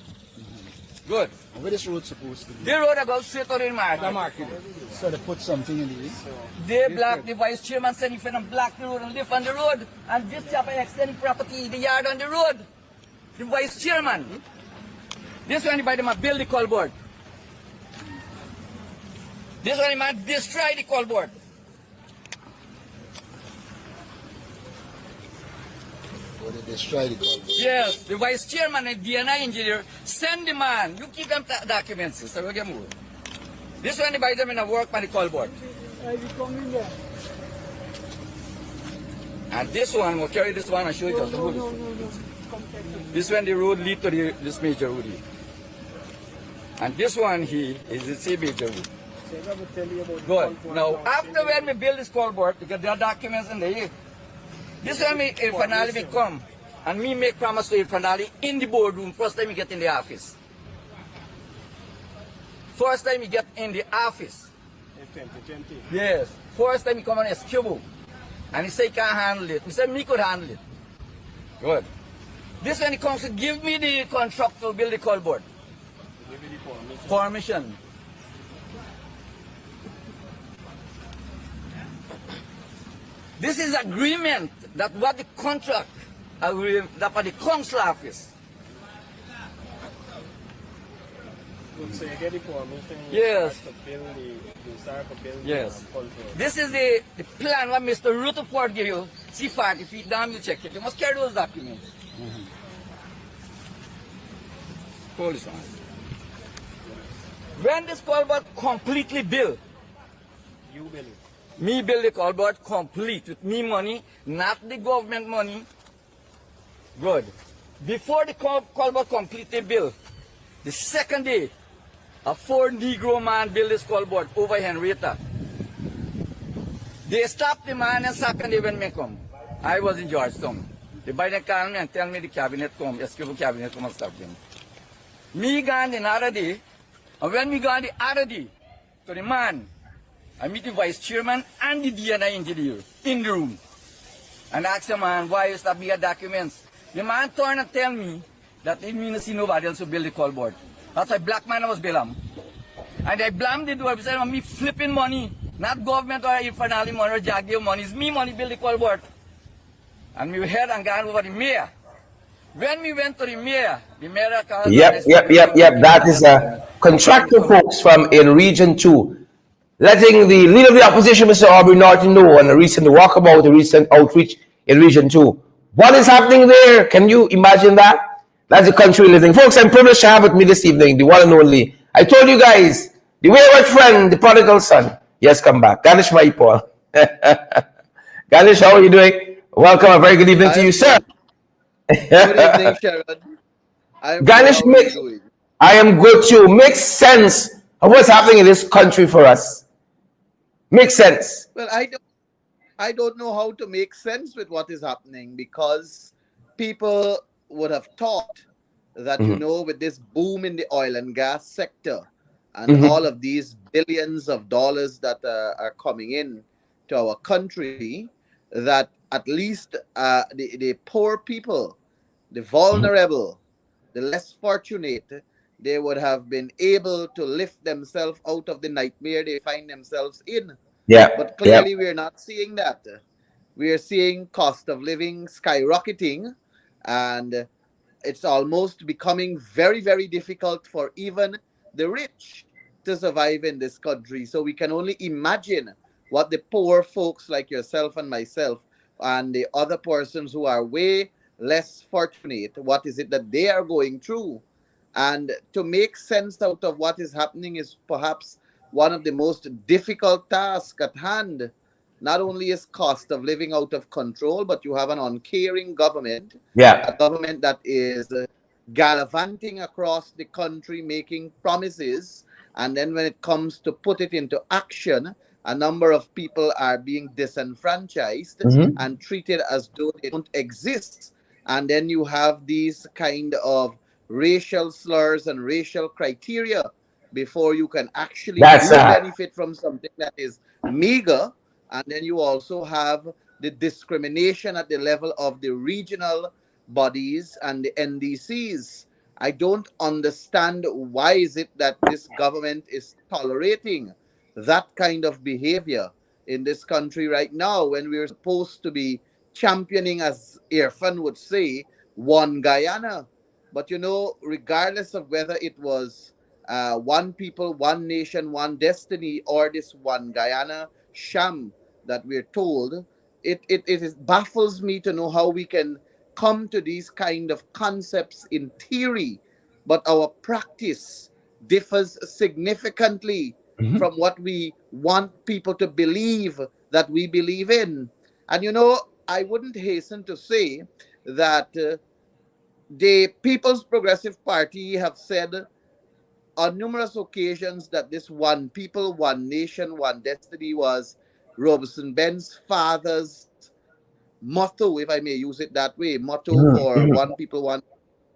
Good. Where this road supposed to be? The road about straight to the market. So they put something in the east. They block the vice chairman said if them block the road and live on the road. And this chap extending property, the yard on the road. The vice chairman. This one by them build the culvert. This one man destroy the culvert. Or they destroy the culvert. Yes, the vice chairman and DNI engineer send the man. You keep them documents. So we can move. This one by them in a work on the culvert. And this one will carry this one and show you just the road. This one the road lead to this major road here. And this one here is the same major road. Good. Now after when we build this culvert, because there are documents in there. This one me if finally we come and me make promise to if finally in the boardroom first time we get in the office. First time we get in the office. Yes. First time he come on Escubo. And he say he can't handle it. We said me could handle it. Good. This one he comes to give me the contract to build the culvert. Permission. This is agreement that what the contract that for the council office. So you get the permission Yes. to build the start to build Yes. the culvert. This is the plan what Mr. Rutherford give you. See 40 feet down, you check it. You must carry those documents. Hold this one. When this culvert completely built, You build it. me build the culvert complete with me money, not the government money. Good. Before the culvert completely built, the second day, a 4 Negro man built this culvert over Henrietta. They stopped the man and second day when me come. I was in Georgetown. They buy the call me and tell me the cabinet come, Escubo cabinet come and stop them. Me gone the other day, and when me gone the other day, to the man, I meet the vice chairman and the DNI engineer in the room. And ask the man, why you stop me at documents? The man turned and tell me that he didn't see nobody else to build the culvert. That's why black man was built. And I blamed the door. I said, me flipping money. Not government or infernally money or Jagdeo money. It's me money build the culvert. And we head and gone over the mayor. When we went to the mayor called... Yep. That is a contractor, folks, from in Region 2. Letting the leader of the opposition, Mr. Aubrey Norton, know on a recent walkabout, a recent outreach in Region 2. What is happening there? Can you imagine that? That's the country we live in. Folks, I'm privileged to have with me this evening, the one and only. I told you guys, the wayward friend, the prodigal son. Yes, come back. Ganesh Mahipaul. Ganesh, how are you doing? Welcome. A very good evening to you, sir. Good evening, Sharon. Ganesh, I am good too. Makes sense of what's happening in this country for us. Makes sense. Well, I don't know how to make sense with what is happening because people would have thought that, you know, with this boom in the oil and gas sector and all of these billions of dollars that are coming in to our country, that at least the poor people, the vulnerable, the less fortunate, they would have been able to lift themselves out of the nightmare they find themselves in. Yeah. But clearly we're not seeing that. We are seeing cost of living skyrocketing, and it's almost becoming very, very difficult for even the rich to survive in this country. So we can only imagine what the poor folks like yourself and myself and the other persons who are way less fortunate, what is it that they are going through. And to make sense out of what is happening is perhaps one of the most difficult tasks at hand. Not only is cost of living out of control, but you have an uncaring government. Yeah. A government that is gallivanting across the country, making promises. And then when it comes to put it into action, a number of people are being disenfranchised and treated as though they don't exist. And then you have these kind of racial slurs and racial criteria before you can actually benefit from something that is meager. And then you also have the discrimination at the level of the regional bodies and the NDCs. I don't understand why is it that this government is tolerating that kind of behavior in this country right now when we're supposed to be championing, as Irfan would say, one Guyana. But you know, regardless of whether it was one people, one nation, one destiny, or this one Guyana sham that we're told, baffles me to know how we can come to these kind of concepts in theory, but our practice differs significantly from what we want people to believe that we believe in. And you know, I wouldn't hasten to say that the People's Progressive Party have said on numerous occasions that this one people, one nation, one destiny was Robeson Ben's father's motto, if I may use it that way, motto for one people, one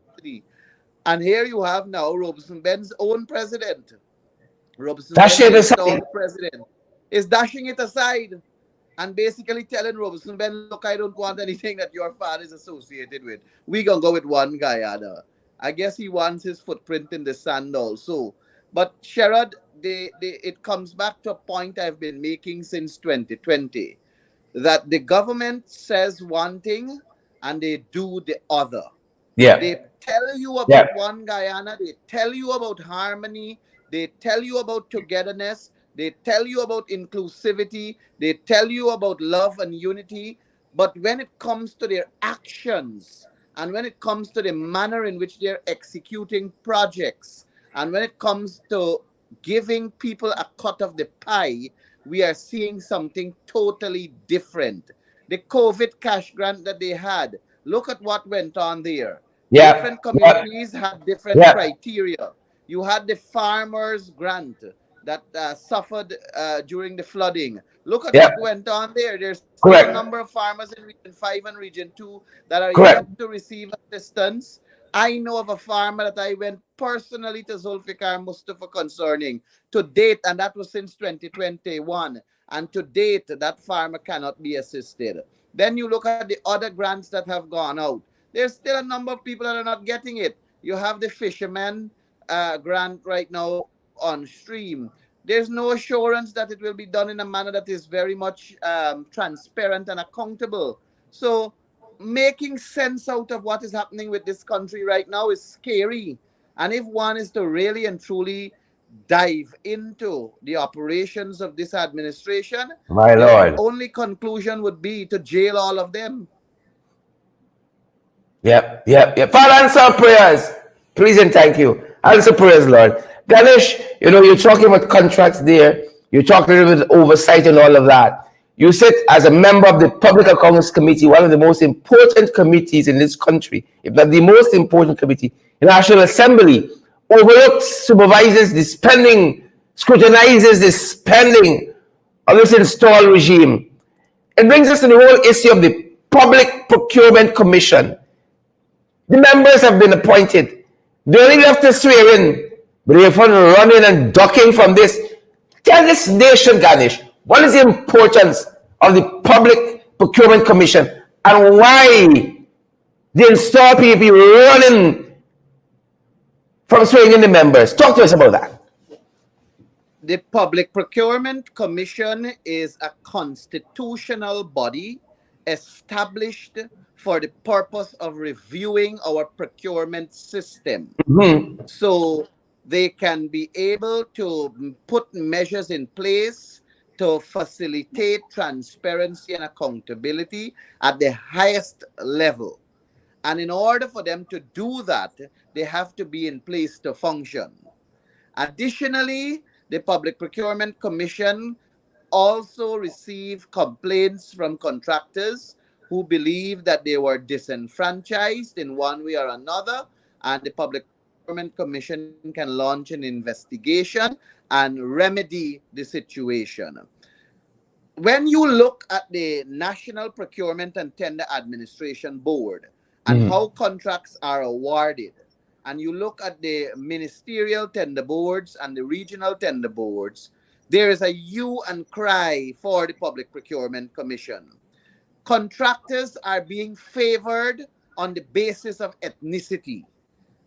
destiny. And here you have now Robeson Ben's own president, Robeson That's Ben's it aside. installed president, is dashing it aside and basically telling Robeson Ben, look, I don't want anything that your father is associated with. We gonna go with one Guyana. I guess he wants his footprint in the sand also. But Sherrod, it comes back to a point I've been making since 2020, that the government says one thing and they do the other. Yeah. They tell you Yeah. about one Guyana, they tell you about harmony, they tell you about togetherness, they tell you about inclusivity, they tell you about love and unity. But when it comes to their actions, and when it comes to the manner in which they're executing projects, and when it comes to giving people a cut of the pie, we are seeing something totally different. The COVID cash grant that they had, look at what went on there. Yeah. Different Yeah. communities had different Yeah. criteria. You had the farmers grant that suffered during the flooding. Look at Yeah. what went on there. There's still a Correct. number of farmers in Region 5 and Region 2 that are Correct. yet to receive assistance. I know of a farmer that I went personally to Zulfikar Mustafa concerning to date, and that was since 2021. And to date, that farmer cannot be assisted. Then you look at the other grants that have gone out. There's still a number of people that are not getting it. You have the fishermen grant right now on stream. There's no assurance that it will be done in a manner that is very much transparent and accountable. So making sense out of what is happening with this country right now is scary. And if one is to really and truly dive into the operations of this administration, My the Lord. only conclusion would be to jail all of them. Yep, yep, yep. Father, answer our prayers. Please and thank you. Answer prayers, Lord. Ganesh, you know, you're talking about contracts there. You're talking about oversight and all of that. You sit as a member of the Public Accounts Committee, one of the most important committees in this country, if not the most important committee. The National Assembly overlooks, supervises the spending, scrutinizes the spending of this installed regime. It brings us to the whole issue of the Public Procurement Commission. The members have been appointed. They only left to swear in, but they're running and ducking from this. Tell this nation, Ganesh, what is the importance of the Public Procurement Commission and why the installed PPP running from swearing in the members? Talk to us about that. The Public Procurement Commission is a constitutional body established for the purpose of reviewing our procurement system. So they can be able to put measures in place to facilitate transparency and accountability at the highest level. And in order for them to do that, they have to be in place to function. Additionally, the Public Procurement Commission also received complaints from contractors who believe that they were disenfranchised in one way or another, and the Public Procurement Commission can launch an investigation and remedy the situation. When you look at the National Procurement and Tender Administration Board and how contracts are awarded, and you look at the ministerial tender boards and the regional tender boards, there is a hue and cry for the Public Procurement Commission. Contractors are being favored on the basis of ethnicity.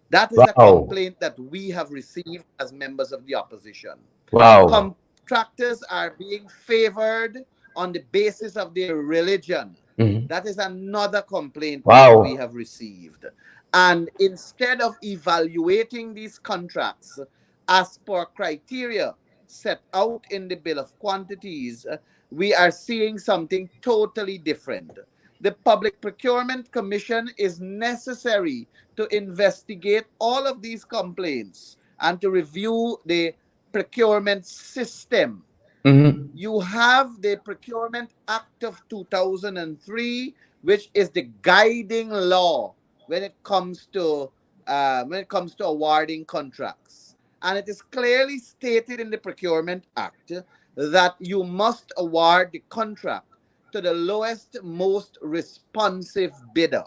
That is a Wow. complaint that we have received as members of the opposition. Wow. Contractors are being favored on the basis of their religion. Mhm. That is another complaint that we Wow. have received. And instead of evaluating these contracts as per criteria set out in the bill of quantities, we are seeing something totally different. The Public Procurement Commission is necessary to investigate all of these complaints and to review the procurement system. Mhm. You have the Procurement Act of 2003, which is the guiding law when it comes to awarding contracts, and it is clearly stated in the Procurement Act that you must award the contract to the lowest, most responsive bidder.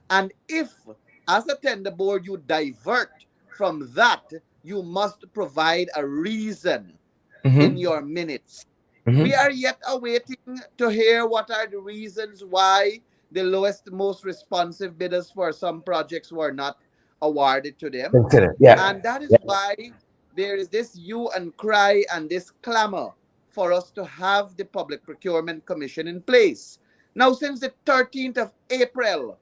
And if, as a tender board, you divert from that, you must provide a reason in Mhm. your minutes. We Mhm. are yet awaiting to hear what are the reasons why the lowest, most responsive bidders for some projects were not awarded to them. Consider. Yeah. And that is Yeah. why there is this hue and cry and this clamor for us to have the Public Procurement Commission in place. Now, since the 13th of April,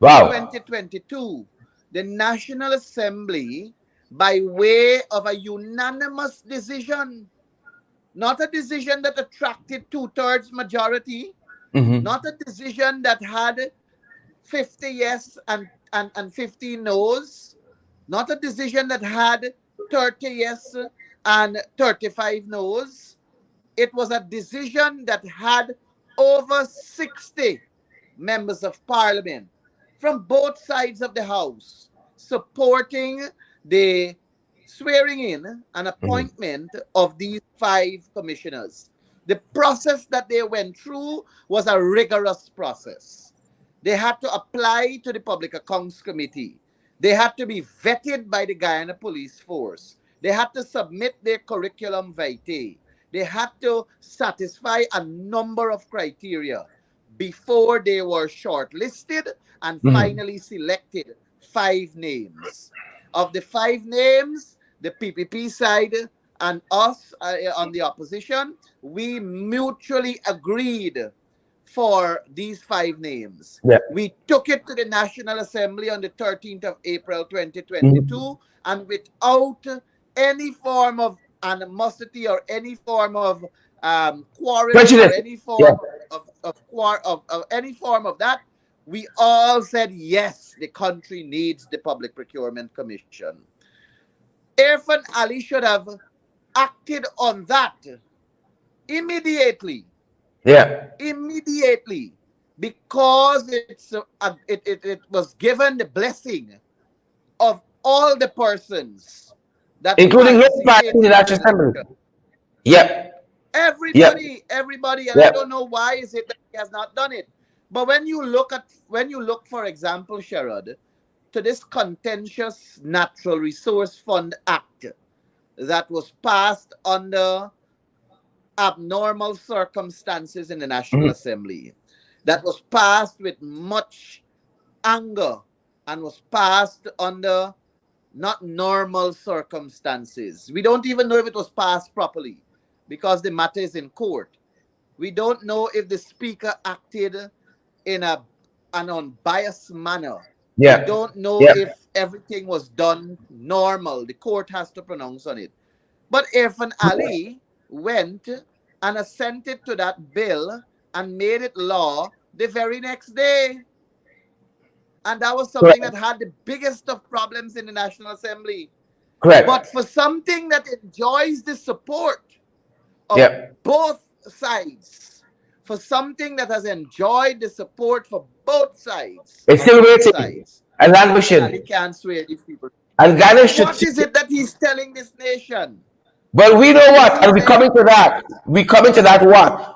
Wow. 2022, the National Assembly, by way of a unanimous decision, not a decision that attracted two-thirds majority, Mhm. not a decision that had 50 yes and 50 no's, not a decision that had 30 yes and 35 no's. It was a decision that had over 60 members of parliament from both sides of the house supporting the swearing in and Mhm. appointment of these 5 commissioners. The process that they went through was a rigorous process. They had to apply to the Public Accounts Committee. They had to be vetted by the Guyana Police Force. They had to submit their curriculum vitae. They had to satisfy a number of criteria before they were shortlisted and Mhm. finally selected 5 names. Of the 5 names, the PPP side and us on the opposition, we mutually agreed for these 5 names. Yeah. We took it to the National Assembly on the 13th of April Mhm. 2022, and without any form of animosity or any form of quarreling or Prejudice. any Yeah. form of any form of that, we all said yes, the country needs the Public Procurement Commission. Irfan Ali should have acted on that immediately, Yeah. because it was given the blessing of all the persons that Including his party in the participated in the National Assembly. election. Yep. Yep. Everybody, and I don't Yep. know why is it that he has not done it. But when you look, for example, Sherrod, to this contentious Natural Resource Fund Act that was passed under abnormal circumstances in the National Mhm. Assembly, that was passed with much anger and was passed under not normal circumstances. We don't even know if it was passed properly because the matter is in court. We don't know if the speaker acted in an unbiased manner. We Yeah. don't know Yep. if everything was done normal. The court has to pronounce on it. But Irfan Ali went and assented to that bill and made it law the very next day. And that was something Correct. that had the biggest of problems in the National Assembly. But Correct. for something that enjoys the support of Yep. both sides, for something that has enjoyed the support for both sides, It's on still both waiting sides, and Irfan Ali languishing. can't swear these people. And Ganesh should What see. is it that he's telling this nation? But we know Is what, he and we saying coming to that. We coming to that what?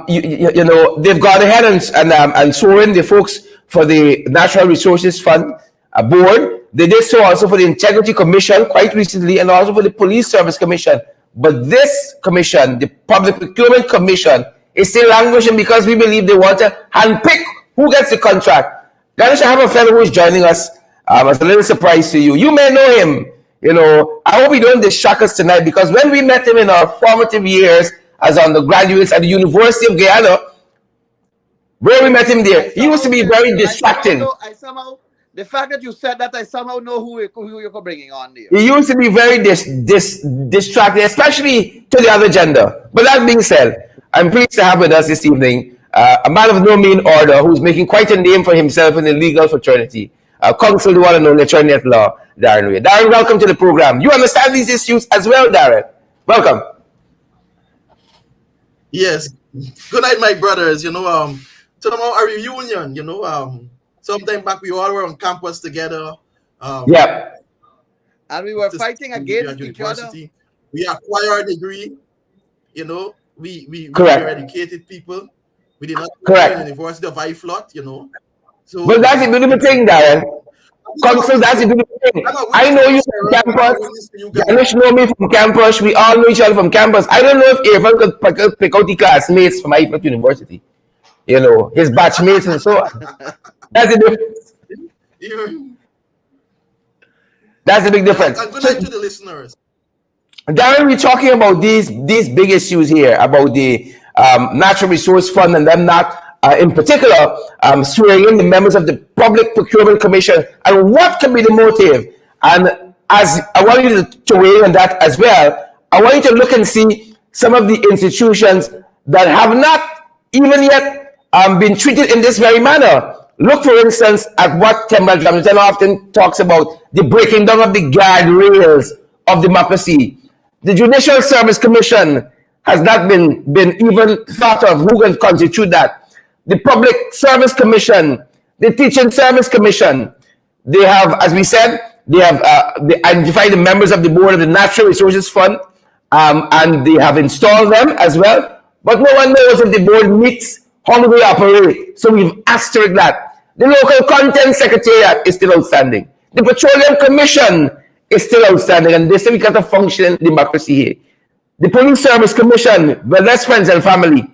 You know, they've gone ahead and sworn in the folks for the Natural Resources Fund board. They did so also for the Integrity Commission quite recently, and also for the Police Service Commission. But this commission, the Public Procurement Commission, is still languishing because we believe they want to handpick who gets the contract. Ganesh, I have a fellow who is joining us It's a little surprise to you. You may know him. You know, I hope he don't distract us tonight, because when we met him in our formative years as undergraduates at the University of Guyana, where we met him there, he used to be very distracting. The fact that you said that, I somehow know who you're bringing on there. He used to be very distracting, especially to the other gender. But that being said, I'm pleased to have with us this evening a man of no mean order who's making quite a name for himself in the legal fraternity. Counsel the one and only attorney at law, Darren Ray. Darren, welcome to the program. You understand these issues as well, Darren. Welcome. Yes. Good night, my brothers. You know, tomorrow a reunion. You know, sometime back we all were on campus together. Yeah. And we were fighting against each other. We acquired a degree. You know, we were educated people. We did not go to the University of Iflot, you know. So, but that's a beautiful thing, Darren. Counsel, that's a beautiful thing. I know you from campus. Ganesh know me from campus. We all know each other from campus. I don't know if Irfan could pick out the classmates from Iflot University. You know, his batchmates and so on. That's the difference. That's a big difference. And good night to the listeners. Darren, we're talking about these big issues here about the Natural Resource Fund and them not, in particular, swearing in the members of the Public Procurement Commission, and what can be the motive. And as I want you to weigh in on that as well, I want you to look and see some of the institutions that have not even yet been treated in this very manner. Look, for instance, at what Kembal Jamilton often talks about, the breaking down of the guardrails of democracy. The Judicial Service Commission has not been even thought of who can constitute that. The Public Service Commission, the Teaching Service Commission, they have, as we said, they identified the members of the board of the Natural Resources Fund, and they have installed them as well. But no one knows if the board meets, how do they operate. So we've asterisked that. The Local Content Secretariat is still outstanding. The Petroleum Commission is still outstanding, and they say we got a functioning democracy here. The Police Service Commission, well, that's friends and family.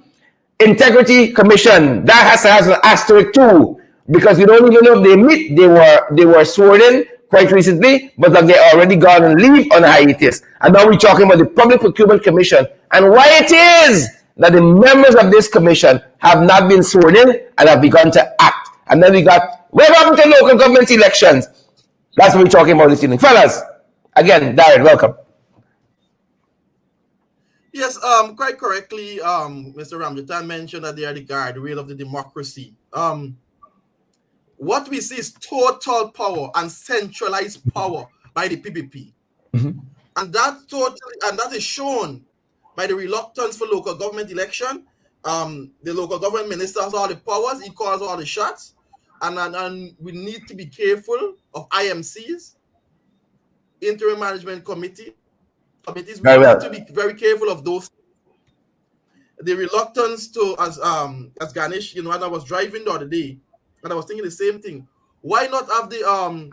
Integrity Commission, that has an asterisk too, because we don't even know if they meet. They were sworn in quite recently, but like they already gone and leave on a hiatus. And now we're talking about the Public Procurement Commission and why it is that the members of this commission have not been sworn in and have begun to act. And then we got, what happened to local government elections? That's what we're talking about this evening. Fellas, again, Darren, welcome. Yes, quite correctly, Mr. Ramjatan mentioned that they are the guardrail of the democracy. What we see is total power and centralized power by the PPP. Mm-hmm. And that is shown by the reluctance for local government election. The local government minister has all the powers, he calls all the shots. And we need to be careful of IMCs, interim management committees. We need to be very careful of those. The reluctance to, as Ganesh, you know, and I was driving the other day, and I was thinking the same thing. Why not have the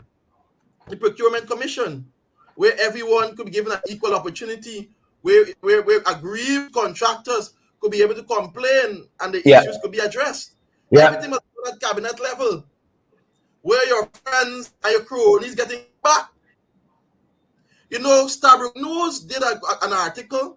procurement commission, where everyone could be given an equal opportunity, where aggrieved contractors could be able to complain and the issues could be addressed. Everything was at cabinet level, where your friends and your cronies getting back. You know, Starbrook News did an article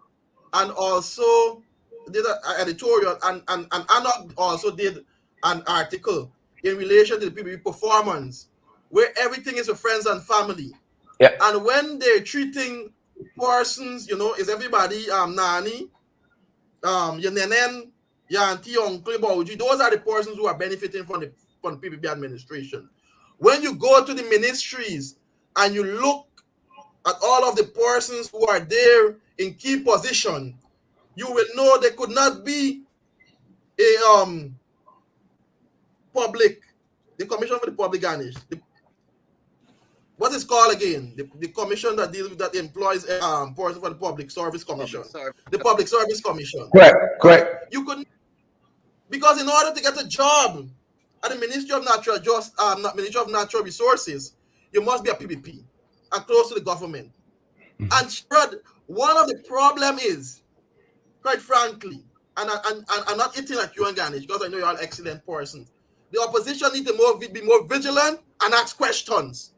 and also did an editorial, and Anok also did an article in relation to the PPP performance, where everything is for friends and family. Yeah. And when they're treating persons, you know, is everybody Nani, your nenen, your auntie, uncle, Bauji, those are the persons who are benefiting from the PPP administration. When you go to the ministries and you look at all of the persons who are there in key position, you will know there could not be a the Commission for the Public Ganesh. What is called again? The commission that deals with that employs person for the Public Service Commission. The Public Service Commission. Correct. You couldn't, because in order to get a job at the Ministry of Natural Resources, you must be a PPP and close to the government. And Shrod, one of the problem is, quite frankly, and I'm not eating at you and Ganesh because I know you're all excellent persons. The opposition need to be more vigilant and ask questions.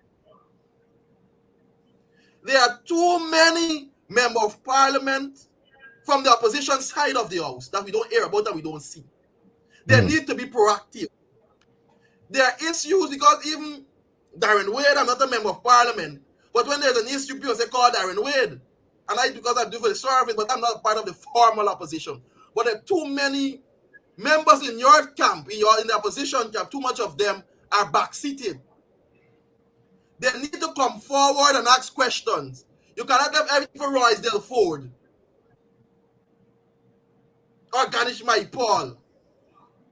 there are too many members of parliament from the opposition side of the house that we don't hear about and we don't see. They need to be proactive. There are issues because even Darren Wade, I'm not a member of parliament, but when there's an issue, people say call Darren Wade. And I, because I do for the service, but I'm not part of the formal opposition. But there are too many members in your camp, in the opposition camp, too much of them are backseated. They need to come forward and ask questions. You cannot have everything for Roysdale Ford or Ganesh Mahipaul.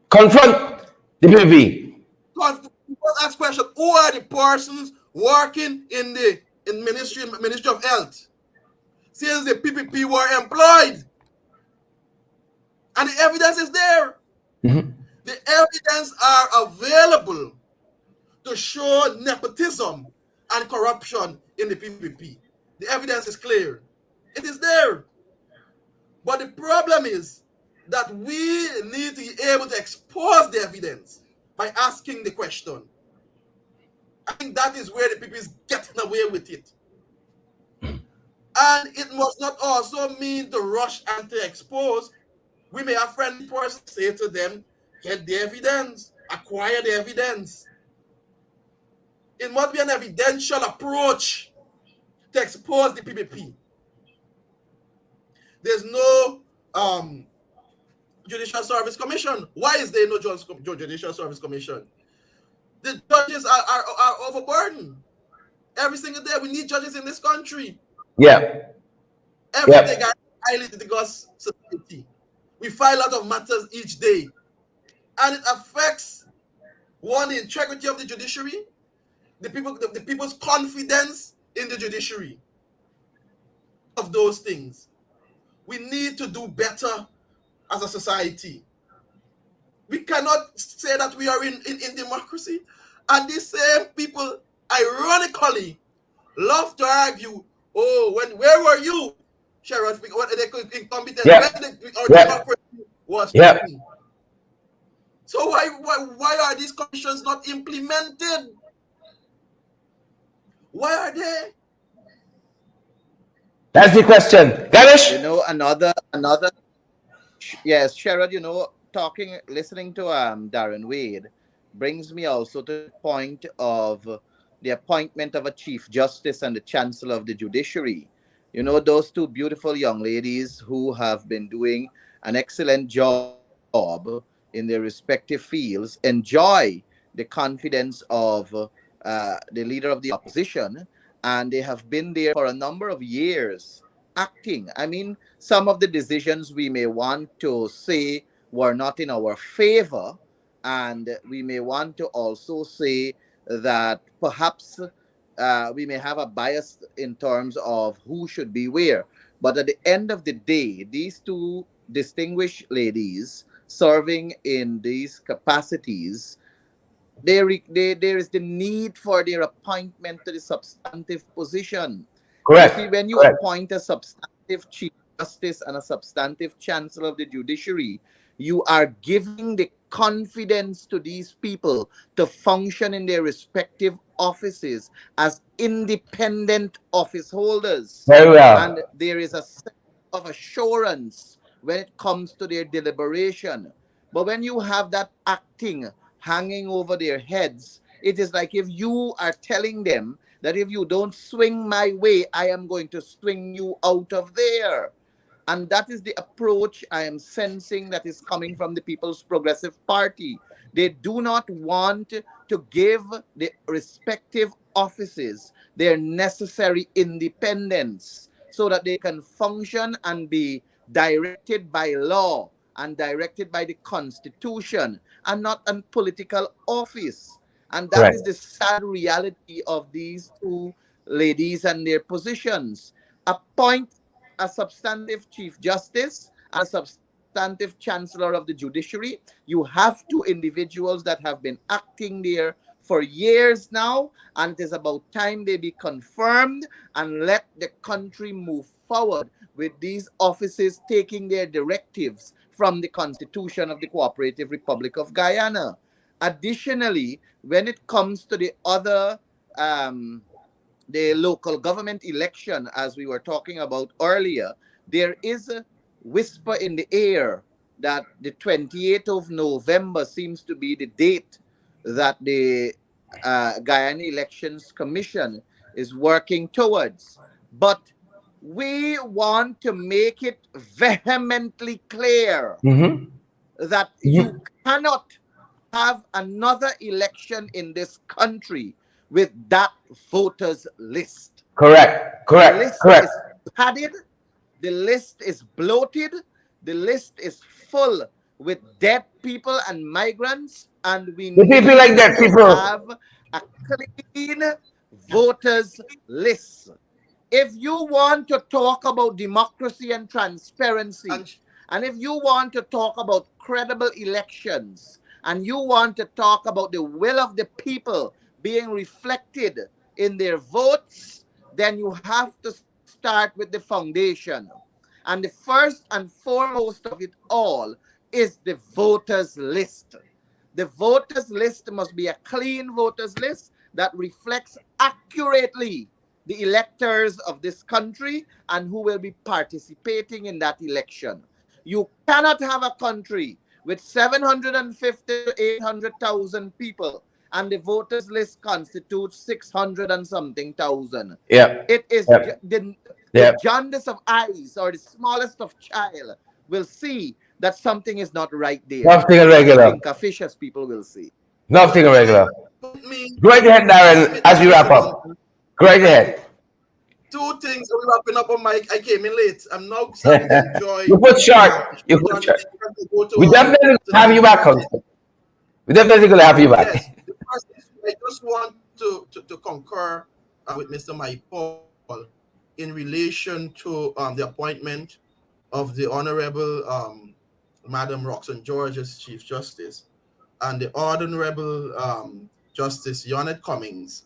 Confront the PPP. Ask questions. Who are the persons working in the Ministry of Health since the PPP were employed? And the evidence is there. The evidence are available to show nepotism and corruption in the PPP. The evidence is clear. It is there. But the problem is that we need to be able to expose the evidence by asking the question. I think that is where the PPP is getting away with it. And it must not also mean to rush and to expose. We may have friendly persons say to them, get the evidence, acquire the evidence. It must be an evidential approach to expose the PPP. There's no Judicial Service Commission. Why is there no Judicial Service Commission? The judges are overburdened. Every single day, we need judges in this country. Yeah. Every day, guys, highly litigious society. We file a lot of matters each day. And it affects, one, the integrity of the judiciary, the people's confidence in the judiciary. Of those things. We need to do better as a society. We cannot say that we are in democracy. And these same people, ironically, love to argue, where were you, Sheriff, when they incompetent, when democracy was happening. So why are these commissions not implemented? Why are they? That's the question. Ganesh? Another, yes, Sherrod, listening to Darren Wade brings me also to the point of the appointment of a Chief Justice and the Chancellor of the Judiciary. Those two beautiful young ladies who have been doing an excellent job in their respective fields enjoy the confidence of the leader of the opposition, and they have been there for a number of years acting. I mean, some of the decisions we may want to say were not in our favor, and we may want to also say that perhaps we may have a bias in terms of who should be where. But at the end of the day, these two distinguished ladies serving in these capacities, there is the need for their appointment to the substantive position. Correct. You see, when you appoint a substantive Chief Justice and a substantive Chancellor of the Judiciary, you are giving the confidence to these people to function in their respective offices as independent office holders. Very well. And there is a sense of assurance when it comes to their deliberation. But when you have that acting hanging over their heads, it is like if you are telling them that if you don't swing my way, I am going to swing you out of there. And that is the approach I am sensing that is coming from the People's Progressive Party. They do not want to give the respective offices their necessary independence so that they can function and be directed by law and directed by the Constitution and not on political office. And that is the sad reality of these two ladies and their positions. Appoint a substantive Chief Justice and a substantive Chancellor of the Judiciary. You have two individuals that have been acting there for years now, and it is about time they be confirmed and let the country move forward with these offices taking their directives from the Constitution of the Cooperative Republic of Guyana. Additionally, when it comes to the other the local government election, as we were talking about earlier, there is a whisper in the air that the 28th of November seems to be the date that the Guyana Elections Commission is working towards. But we want to make it vehemently clear that you cannot have another election in this country with that voters list. Correct. The list Correct. is padded, the list is bloated, the list is full with dead people and migrants, and we The people like need that, to people. have a clean voters list. If you want to talk about democracy and transparency, and if you want to talk about credible elections, and you want to talk about the will of the people being reflected in their votes, then you have to start with the foundation. And the first and foremost of it all is the voters list. The voters list must be a clean voters list that reflects accurately the electors of this country and who will be participating in that election. You cannot have a country with 750 to 800,000 people and the voters list constitutes 600 and something thousand. Yeah. It is Yep. the jaundice of eyes or the smallest of child will see that something is not right there. Nothing And irregular. Stinkerfish, as people will see. Nothing irregular. Go right ahead, Darren, as we wrap up. Go right ahead. Two things we're wrapping up on Mike. I came in late. I'm now starting to enjoy. You put short. You put short. We definitely have you back, Hunter. We definitely gonna have you back. Yes. The first is, I just want to concur with Mr. Mahipaul in relation to the appointment of the Honorable Madam Roxanne George as Chief Justice and the Honorable Justice Yonette Cummings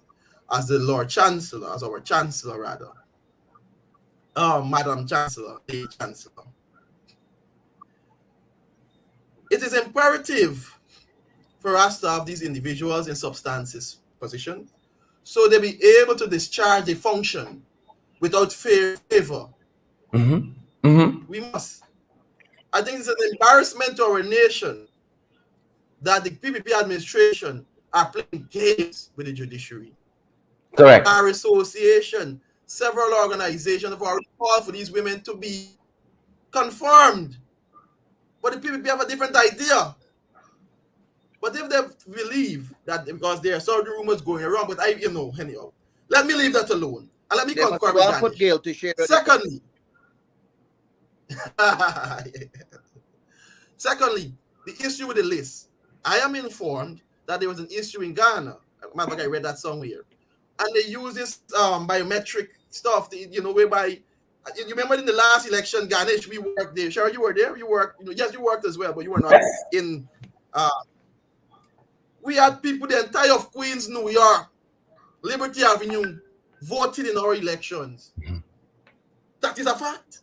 as the Lord Chancellor, as our Chancellor rather. Madam Chancellor, the Chancellor. It is imperative for us to have these individuals in substances position so they be able to discharge the function without favor. We must. I think it's an embarrassment to our nation that the PPP administration are playing games with the judiciary. Correct. Our association, several organizations have already called for these women to be confirmed. But the PPP have a different idea. But if they believe that because there are some rumors going around, but anyhow, let me leave that alone. And let me concur with Ganesh. Secondly, the issue with the list. I am informed that there was an issue in Ghana. Matter of fact, I read that somewhere. And they use this biometric stuff, whereby you remember in the last election, Ganesh, we worked there. Sharon, you were there. You worked. Yes, you worked as well, but you were not in. We had people, the entire of Queens, New York, Liberty Avenue, voted in our elections. That is a fact.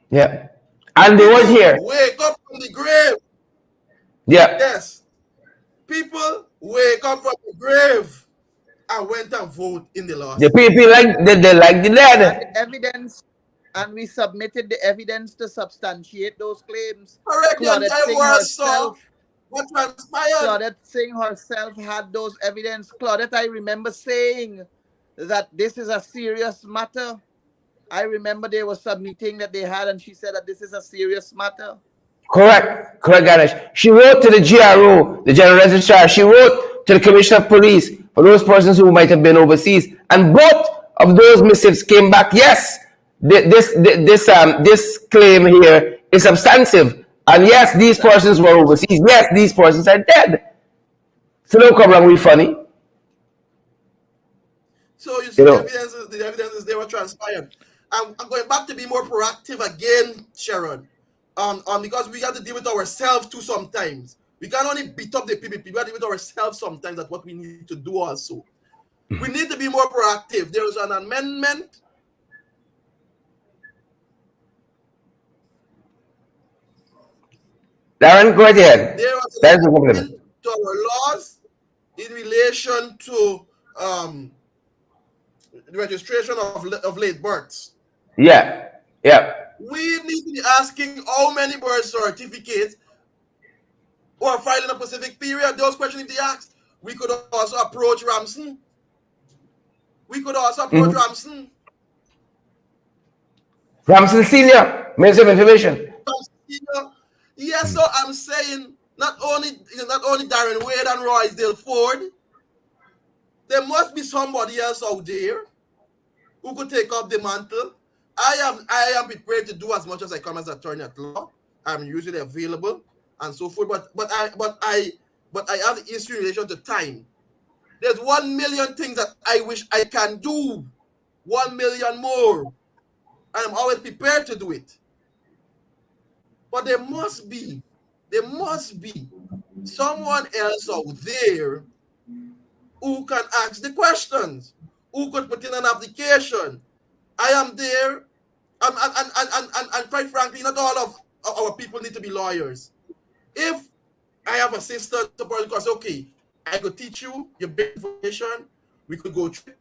Yeah, and they weren't here. Wake up from the grave. Yeah. Yes. People wake up from the grave and went and vote in the last. The people they like the dead. And the evidence, and we submitted the evidence to substantiate those claims. Correct. Claudette Singh herself had those evidence. Claudette, I remember saying that this is a serious matter. I remember there was some meeting that they had, and she said that this is a serious matter. Correct, Ganesh. She wrote to the GRO, the General Registrar. She wrote to the Commissioner of Police for those persons who might have been overseas, and both of those missives came back. Yes, this claim here is substantive, and yes, these persons were overseas. Yes, these persons are dead. So don't come around with funny. So you see, the evidences they were transpired. I'm going back to be more proactive again, Sharon. Because we got to deal with ourselves too sometimes. We can't only beat up the PPP, we got to deal with ourselves sometimes. That's what we need to do also. We need to be more proactive. There was an amendment. Darren, go ahead. There was an amendment to our laws in relation to registration of late births. Yeah. Yeah. We need to be asking how many birth certificates who are filed in a specific period. Those questions if they asked. We could also approach Ramson. Ramson. Ramson Senior, Minister of Information. Yes, so I'm saying not only Darren Wade and Roysdale Ford, there must be somebody else out there who could take up the mantle. I am prepared to do as much as I come as attorney at law. I'm usually available and so forth. But I have the issue in relation to time. There's 1 million things that I wish I can do. 1 million more. And I'm always prepared to do it. But there must be someone else out there who can ask the questions, who could put in an application. I am there, and quite frankly, not all of our people need to be lawyers. If I have a sister, because okay, I could teach you your big information, we could go through.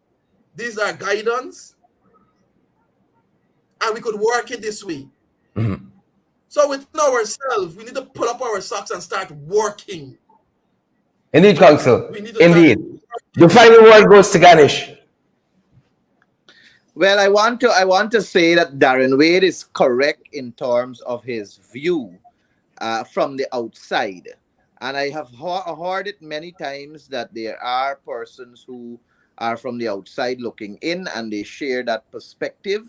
These are guidance, and we could work it this way. Mm-hmm. So within ourselves, we need to pull up our socks and start working. Indeed, Council. Indeed. The final word goes to Ganesh. Well, I want to say that Darren Wade is correct in terms of his view from the outside. And I have heard it many times that there are persons who are from the outside looking in and they share that perspective.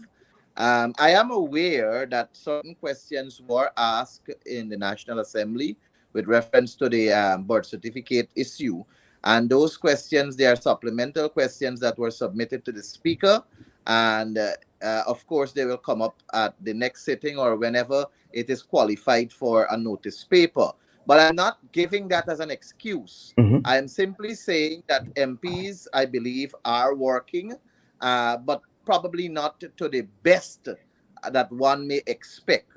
I am aware that certain questions were asked in the National Assembly with reference to the birth certificate issue. And those questions, they are supplemental questions that were submitted to the Speaker. And of course, they will come up at the next sitting or whenever it is qualified for a notice paper. But I'm not giving that as an excuse. Mm-hmm. I am simply saying that MPs, I believe, are working, but probably not to the best that one may expect.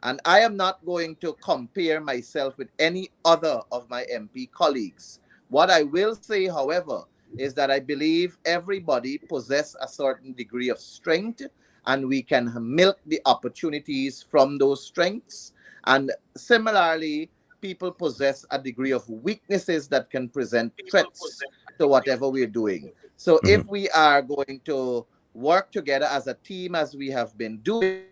And I am not going to compare myself with any other of my MP colleagues. What I will say, however, is that I believe everybody possesses a certain degree of strength and we can milk the opportunities from those strengths. And similarly, people possess a degree of weaknesses that can present threats to whatever we're doing. So if we are going to work together as a team as we have been doing,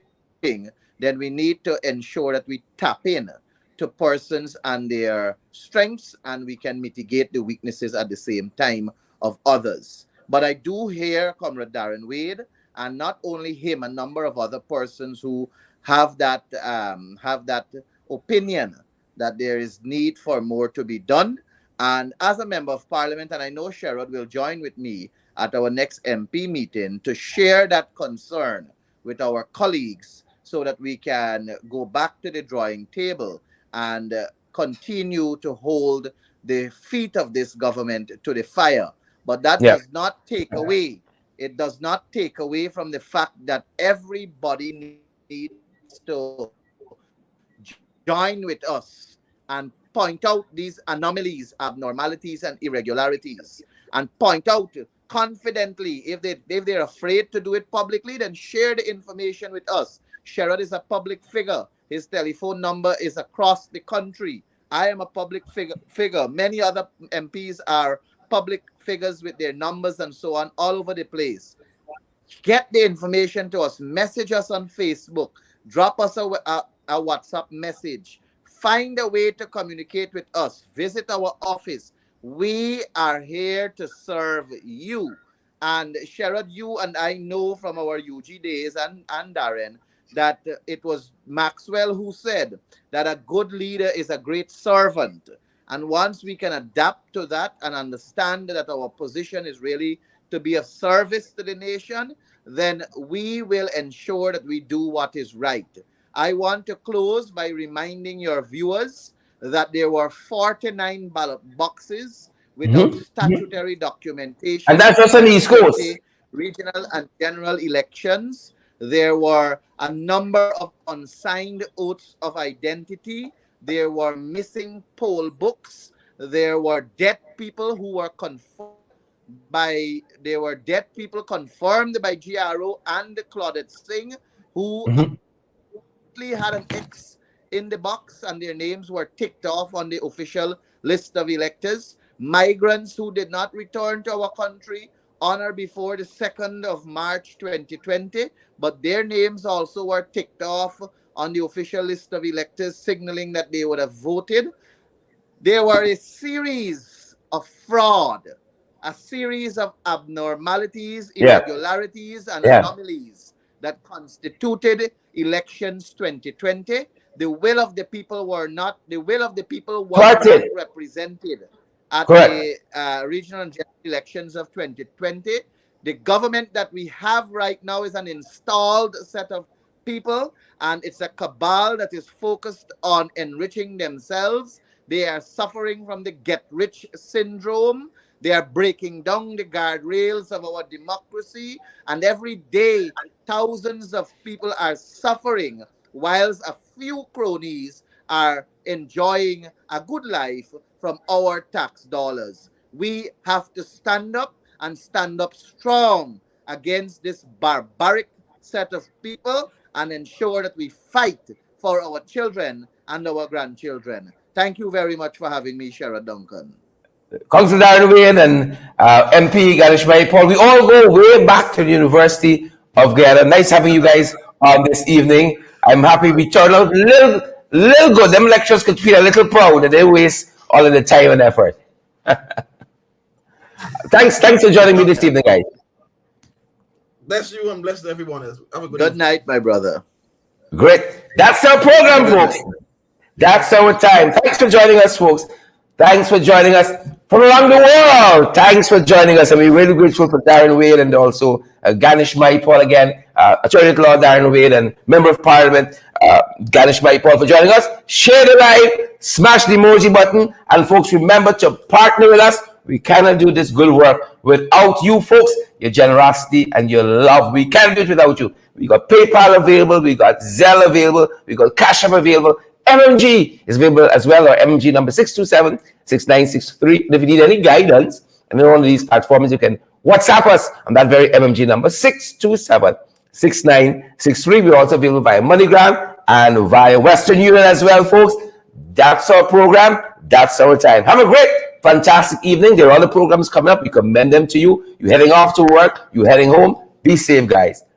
then we need to ensure that we tap in to persons and their strengths and we can mitigate the weaknesses at the same time of others. But I do hear Comrade Darren Wade, and not only him, a number of other persons who have that opinion that there is need for more to be done. And as a member of parliament, and I know Sherrod will join with me at our next MP meeting to share that concern with our colleagues so that we can go back to the drawing table and continue to hold the feet of this government to the fire. But that does not take away, it does not take away from the fact that everybody needs to join with us and point out these anomalies, abnormalities, and irregularities, and point out confidently. If they're afraid to do it publicly, then share the information with us. Sherrod is a public figure. His telephone number is across the country. I am a public figure. Many other MPs are public figures with their numbers and so on all over the place. Get the information to us. Message us on Facebook. Drop us a WhatsApp message. Find a way to communicate with us. Visit our office. We are here to serve you. And Sherrod, you and I know from our UG days and Darren that it was Maxwell who said that a good leader is a great servant. And once we can adapt to that and understand that our position is really to be of service to the nation, then we will ensure that we do what is right. I want to close by reminding your viewers that there were 49 ballot boxes without statutory documentation. And that's just on the East Coast. Regional and general elections. There were a number of unsigned oaths of identity. There were missing poll books. There were dead people who were confirmed they were dead people confirmed by GRO and Claudette Singh, who had an X in the box and their names were ticked off on the official list of electors. Migrants who did not return to our country on or before the 2nd of March 2020, but their names also were ticked off on the official list of electors, signaling that they would have voted. There were a series of fraud, a series of abnormalities, irregularities, and anomalies that constituted elections 2020. The will of the people was not represented at the regional and general elections of 2020. The government that we have right now is an installed set of people, and it's a cabal that is focused on enriching themselves. They are suffering from the get-rich syndrome. They are breaking down the guardrails of our democracy. And every day, thousands of people are suffering, whilst a few cronies are enjoying a good life from our tax dollars. We have to stand up and stand up strong against this barbaric set of people and ensure that we fight for our children and our grandchildren. Thank you very much for having me, Sherrod Duncan. Councillor Darren Wade and MP Ganesh Mahipaul, we all go way back to the University of Guyana. Nice having you guys on this evening. I'm happy we turned out little good. Them lecturers could feel a little proud that they waste all of the time and effort. Thanks for joining me this evening, guys. Bless you and bless everyone else. Have a good night, my brother. Great. That's our program, folks. That's our time. Thanks for joining us, folks. Thanks for joining us from around the world. Thanks for joining us. And we're really grateful for Darren Wade and also Ganesh Mahipaul again, Attorney at Law Darren Wade and Member of Parliament Ganesh Mahipaul for joining us. Share the live, smash the emoji button, and folks, remember to partner with us. We cannot do this good work without you folks, your generosity and your love. We can't do it without you. We got PayPal available, we got Zelle available, we got Cash App available. MMG is available as well, or MMG number 627-6963. And if you need any guidance on one of these platforms, you can WhatsApp us on that very MMG number 627-6963. We're also available via MoneyGram and via Western Union as well, folks. That's our program. That's our time. Have a great, fantastic evening. There are other programs coming up. We commend them to you. You're heading off to work. You're heading home. Be safe, guys.